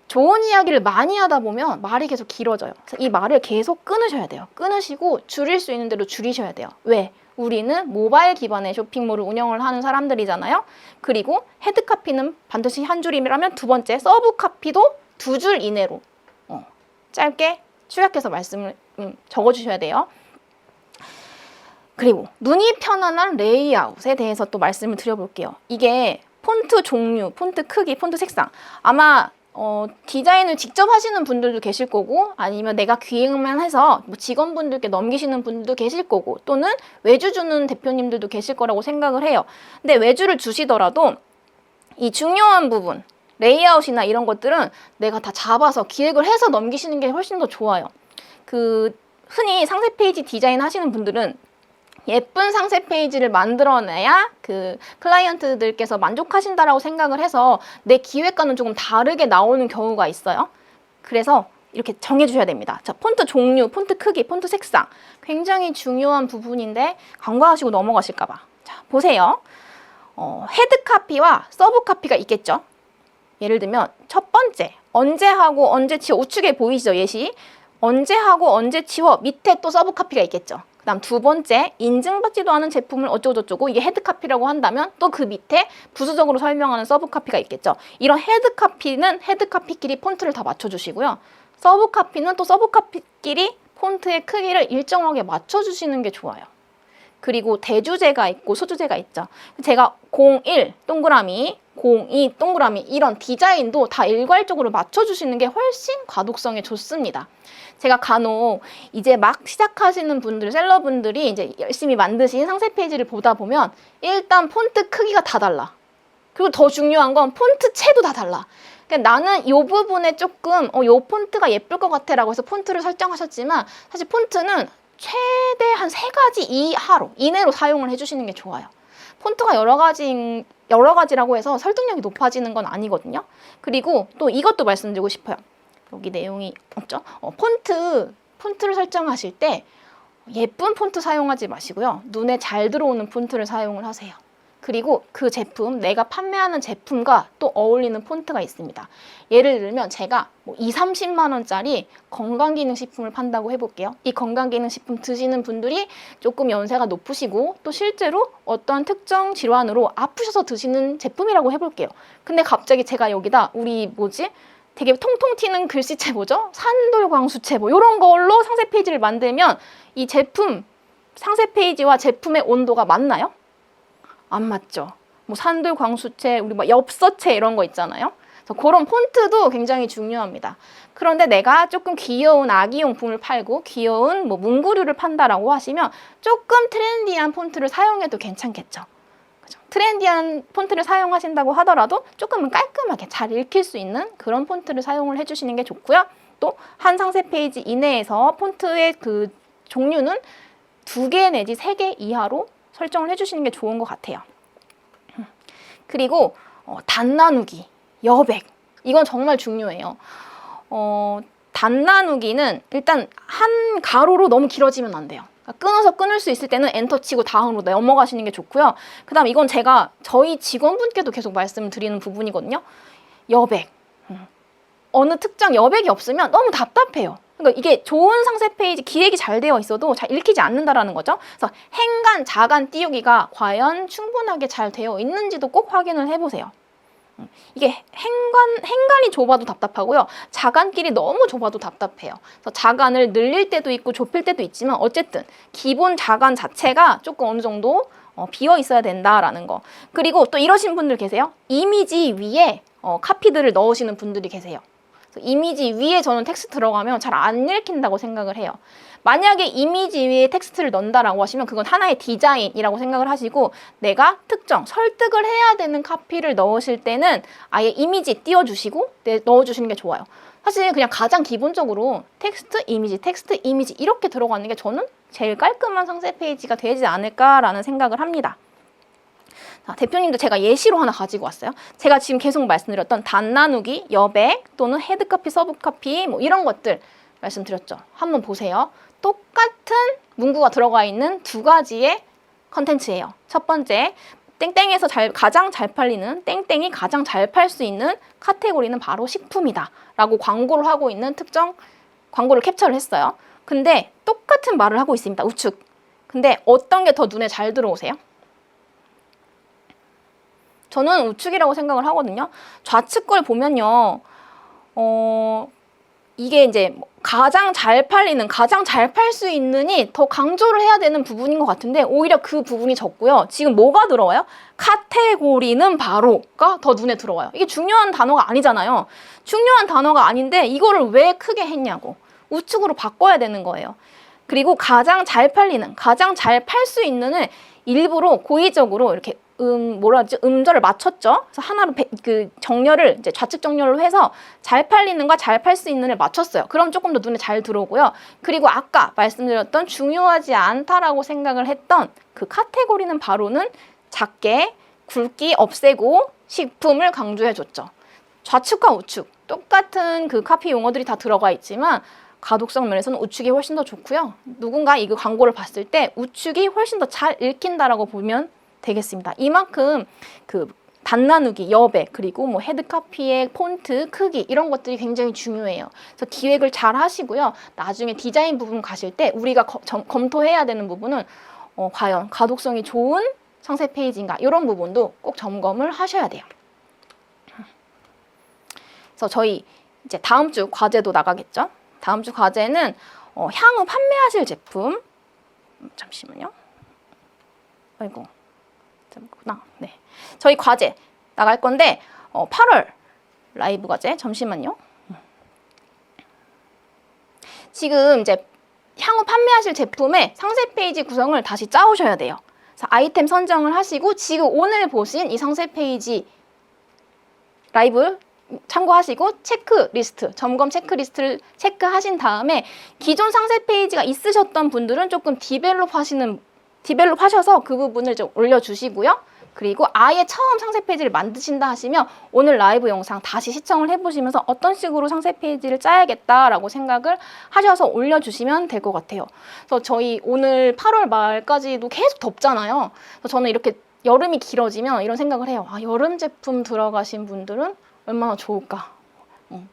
좋은 이야기를 많이 하다 보면 말이 계속 길어져요. 그래서 이 말을 계속 끊으셔야 돼요. 끊으시고 줄일 수 있는 대로 줄이셔야 돼요. 왜? 우리는 모바일 기반의 쇼핑몰을 운영을 하는 사람들이잖아요. 그리고 헤드카피는 반드시 한 줄이라면 두 번째 서브카피도 2줄 이내로 짧게 축약해서 말씀을 적어주셔야 돼요. 그리고 눈이 편안한 레이아웃에 대해서 또 말씀을 드려볼게요. 이게 폰트 종류, 폰트 크기, 폰트 색상 아마 디자인을 직접 하시는 분들도 계실 거고 아니면 내가 기획만 해서 뭐 직원분들께 넘기시는 분들도 계실 거고 또는 외주 주는 대표님들도 계실 거라고 생각을 해요. 근데 외주를 주시더라도 이 중요한 부분 레이아웃이나 이런 것들은 내가 다 잡아서 기획을 해서 넘기시는 게 훨씬 더 좋아요. 흔히 상세 페이지 디자인 하시는 분들은 예쁜 상세 페이지를 만들어내야 클라이언트들께서 만족하신다라고 생각을 해서 내 기획과는 조금 다르게 나오는 경우가 있어요. 그래서 이렇게 정해주셔야 됩니다. 자, 폰트 종류, 폰트 크기, 폰트 색상 굉장히 중요한 부분인데 간과하시고 넘어가실까 봐. 자, 보세요. 헤드카피와 서브카피가 있겠죠. 예를 들면 첫 번째 언제 하고 언제 치워 우측에 보이시죠 예시 언제 하고 언제 치워 밑에 또 서브카피가 있겠죠. 그 다음 두 번째 인증받지도 않은 제품을 어쩌고저쩌고 이게 헤드카피라고 한다면 또 그 밑에 부수적으로 설명하는 서브카피가 있겠죠. 이런 헤드카피는 헤드카피끼리 폰트를 다 맞춰주시고요. 서브카피는 또 서브카피끼리 폰트의 크기를 일정하게 맞춰주시는 게 좋아요. 그리고 대주제가 있고 소주제가 있죠. 제가 01 동그라미, 02 동그라미 이런 디자인도 다 일괄적으로 맞춰주시는 게 훨씬 가독성에 좋습니다. 제가 간혹 이제 막 시작하시는 분들, 셀러분들이 이제 열심히 만드신 상세 페이지를 보다 보면 일단 폰트 크기가 다 달라. 그리고 더 중요한 건 폰트 채도 다 달라. 그러니까 나는 이 부분에 조금 이 폰트가 예쁠 것 같아 라고 해서 폰트를 설정하셨지만 사실 폰트는 최대 한 3가지 이내로 사용을 해주시는 게 좋아요. 폰트가 여러 가지라고 해서 설득력이 높아지는 건 아니거든요. 그리고 또 이것도 말씀드리고 싶어요. 여기 내용이 없죠? 폰트를 설정하실 때 예쁜 폰트 사용하지 마시고요. 눈에 잘 들어오는 폰트를 사용을 하세요. 그리고 그 제품, 내가 판매하는 제품과 또 어울리는 폰트가 있습니다. 예를 들면 제가 뭐 20-30만 원짜리 건강기능식품을 판다고 해볼게요. 이 건강기능식품 드시는 분들이 조금 연세가 높으시고 또 실제로 어떤 특정 질환으로 아프셔서 드시는 제품이라고 해볼게요. 근데 갑자기 제가 여기다 되게 통통 튀는 글씨체 뭐죠? 산돌광수체 뭐 이런 걸로 상세 페이지를 만들면 이 제품, 상세 페이지와 제품의 온도가 맞나요? 안 맞죠. 뭐 산돌광수체, 우리 막 엽서체 이런 거 있잖아요. 그래서 그런 폰트도 굉장히 중요합니다. 그런데 내가 조금 귀여운 아기용품을 팔고 귀여운 뭐 문구류를 판다라고 하시면 조금 트렌디한 폰트를 사용해도 괜찮겠죠. 그죠? 트렌디한 폰트를 사용하신다고 하더라도 조금은 깔끔하게 잘 읽힐 수 있는 그런 폰트를 사용을 해주시는 게 좋고요. 또 한 상세 페이지 이내에서 폰트의 그 종류는 2개 내지 3개 이하로 설정을 해주시는 게 좋은 것 같아요. 그리고 단 나누기, 여백 이건 정말 중요해요. 단 나누기는 일단 한 가로로 너무 길어지면 안 돼요. 끊어서 끊을 수 있을 때는 엔터 치고 다음으로 넘어가시는 게 좋고요. 그 다음 이건 제가 저희 직원분께도 계속 말씀드리는 부분이거든요. 여백. 어느 특정 여백이 없으면 너무 답답해요. 그러니까 이게 좋은 상세 페이지 기획이 잘 되어 있어도 잘 읽히지 않는다라는 거죠. 그래서 행간, 자간 띄우기가 과연 충분하게 잘 되어 있는지도 꼭 확인을 해보세요. 이게 행간이 좁아도 답답하고요. 자간끼리 너무 좁아도 답답해요. 그래서 자간을 늘릴 때도 있고 좁힐 때도 있지만 어쨌든 기본 자간 자체가 조금 어느 정도 비어 있어야 된다라는 거. 그리고 또 이러신 분들 계세요. 이미지 위에 카피들을 넣으시는 분들이 계세요. 이미지 위에 저는 텍스트 들어가면 잘 안 읽힌다고 생각을 해요. 만약에 이미지 위에 텍스트를 넣는다라고 하시면 그건 하나의 디자인이라고 생각을 하시고 내가 특정, 설득을 해야 되는 카피를 넣으실 때는 아예 이미지 띄워주시고 넣어주시는 게 좋아요. 사실 그냥 가장 기본적으로 텍스트, 이미지 이렇게 들어가는 게 저는 제일 깔끔한 상세 페이지가 되지 않을까라는 생각을 합니다. 자, 대표님도 제가 예시로 하나 가지고 왔어요. 제가 지금 계속 말씀드렸던 단 나누기, 여백 또는 헤드카피, 서브카피 뭐 이런 것들 말씀드렸죠. 한번 보세요. 똑같은 문구가 들어가 있는 두 가지의 컨텐츠예요. 첫 번째, 땡땡에서 가장 잘 팔리는, 땡땡이 가장 잘 팔 수 있는 카테고리는 바로 식품이다 라고 광고를 하고 있는 특정 광고를 캡처를 했어요. 근데 똑같은 말을 하고 있습니다. 우측. 근데 어떤 게 더 눈에 잘 들어오세요? 저는 우측이라고 생각을 하거든요. 좌측 걸 보면요. 이게 이제 가장 잘 팔리는, 가장 잘 팔 수 있는이 더 강조를 해야 되는 부분인 것 같은데 오히려 그 부분이 적고요. 지금 뭐가 들어와요? 카테고리는 바로가 더 눈에 들어와요. 이게 중요한 단어가 아니잖아요. 중요한 단어가 아닌데 이거를 왜 크게 했냐고. 우측으로 바꿔야 되는 거예요. 그리고 가장 잘 팔리는, 가장 잘 팔 수 있는을 일부러 고의적으로 이렇게 음절을 맞췄죠. 그래서 하나로 그 정렬을 이제 좌측 정렬로 해서 잘 팔리는과 잘 팔 수 있는을 맞췄어요. 그럼 조금 더 눈에 잘 들어오고요. 그리고 아까 말씀드렸던 중요하지 않다라고 생각을 했던 그 카테고리는 바로는 작게 굵기 없애고 식품을 강조해줬죠. 좌측과 우측 똑같은 그 카피 용어들이 다 들어가 있지만 가독성 면에서는 우측이 훨씬 더 좋고요. 누군가 이 광고를 봤을 때 우측이 훨씬 더 잘 읽힌다라고 보면 되겠습니다. 이만큼 그 단나누기, 여백, 그리고 뭐 헤드카피의 폰트, 크기 이런 것들이 굉장히 중요해요. 그래서 기획을 잘 하시고요. 나중에 디자인 부분 가실 때 우리가 검토해야 되는 부분은 과연 가독성이 좋은 상세 페이지인가 이런 부분도 꼭 점검을 하셔야 돼요. 그래서 저희 이제 다음 주 과제도 나가겠죠. 다음 주 과제는 향후 판매하실 제품 잠시만요. 아이고. 네, 저희 과제 나갈 건데 8월 라이브 과제 잠시만요. 지금 이제 향후 판매하실 제품의 상세 페이지 구성을 다시 짜오셔야 돼요. 그래서 아이템 선정을 하시고 지금 오늘 보신 이 상세 페이지 라이브 참고하시고 체크리스트, 점검 체크리스트를 체크하신 다음에 기존 상세 페이지가 있으셨던 분들은 조금 디벨롭 하셔서 그 부분을 좀 올려주시고요. 그리고 아예 처음 상세 페이지를 만드신다 하시면 오늘 라이브 영상 다시 시청을 해보시면서 어떤 식으로 상세 페이지를 짜야겠다라고 생각을 하셔서 올려주시면 될 것 같아요. 그래서 저희 오늘 8월 말까지도 계속 덥잖아요. 그래서 저는 이렇게 여름이 길어지면 이런 생각을 해요. 아, 여름 제품 들어가신 분들은 얼마나 좋을까.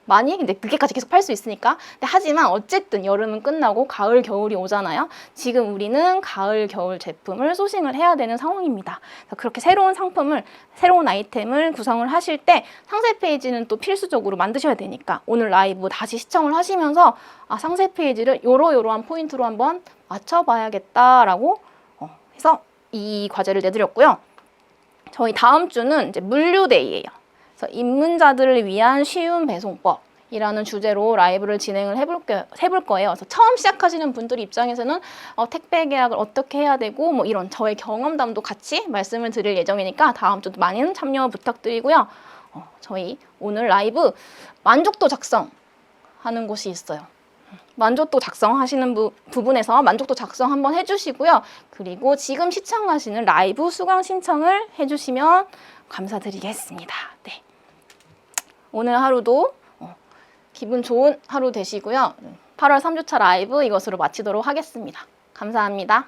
많이 근데 늦게까지 계속 팔 수 있으니까. 근데 하지만 어쨌든 여름은 끝나고 가을 겨울이 오잖아요. 지금 우리는 가을 겨울 제품을 소싱을 해야 되는 상황입니다. 그래서 그렇게 새로운 상품을, 새로운 아이템을 구성을 하실 때 상세 페이지는 또 필수적으로 만드셔야 되니까 오늘 라이브 다시 시청을 하시면서 아, 상세 페이지를 요러요러한 포인트로 한번 맞춰봐야겠다라고 해서 이 과제를 내드렸고요. 저희 다음 주는 이제 물류데이예요. 입문자들을 위한 쉬운 배송법이라는 주제로 라이브를 진행을 해볼 거예요. 그래서 처음 시작하시는 분들 입장에서는 택배 계약을 어떻게 해야 되고 뭐 이런 저의 경험담도 같이 말씀을 드릴 예정이니까 다음 주도 많은 참여 부탁드리고요. 저희 오늘 라이브 만족도 작성하는 곳이 있어요. 만족도 작성하시는 부분에서 만족도 작성 한번 해주시고요. 그리고 지금 시청하시는 라이브 수강 신청을 해주시면 감사드리겠습니다. 네. 오늘 하루도 기분 좋은 하루 되시고요. 8월 3주차 라이브 이것으로 마치도록 하겠습니다. 감사합니다.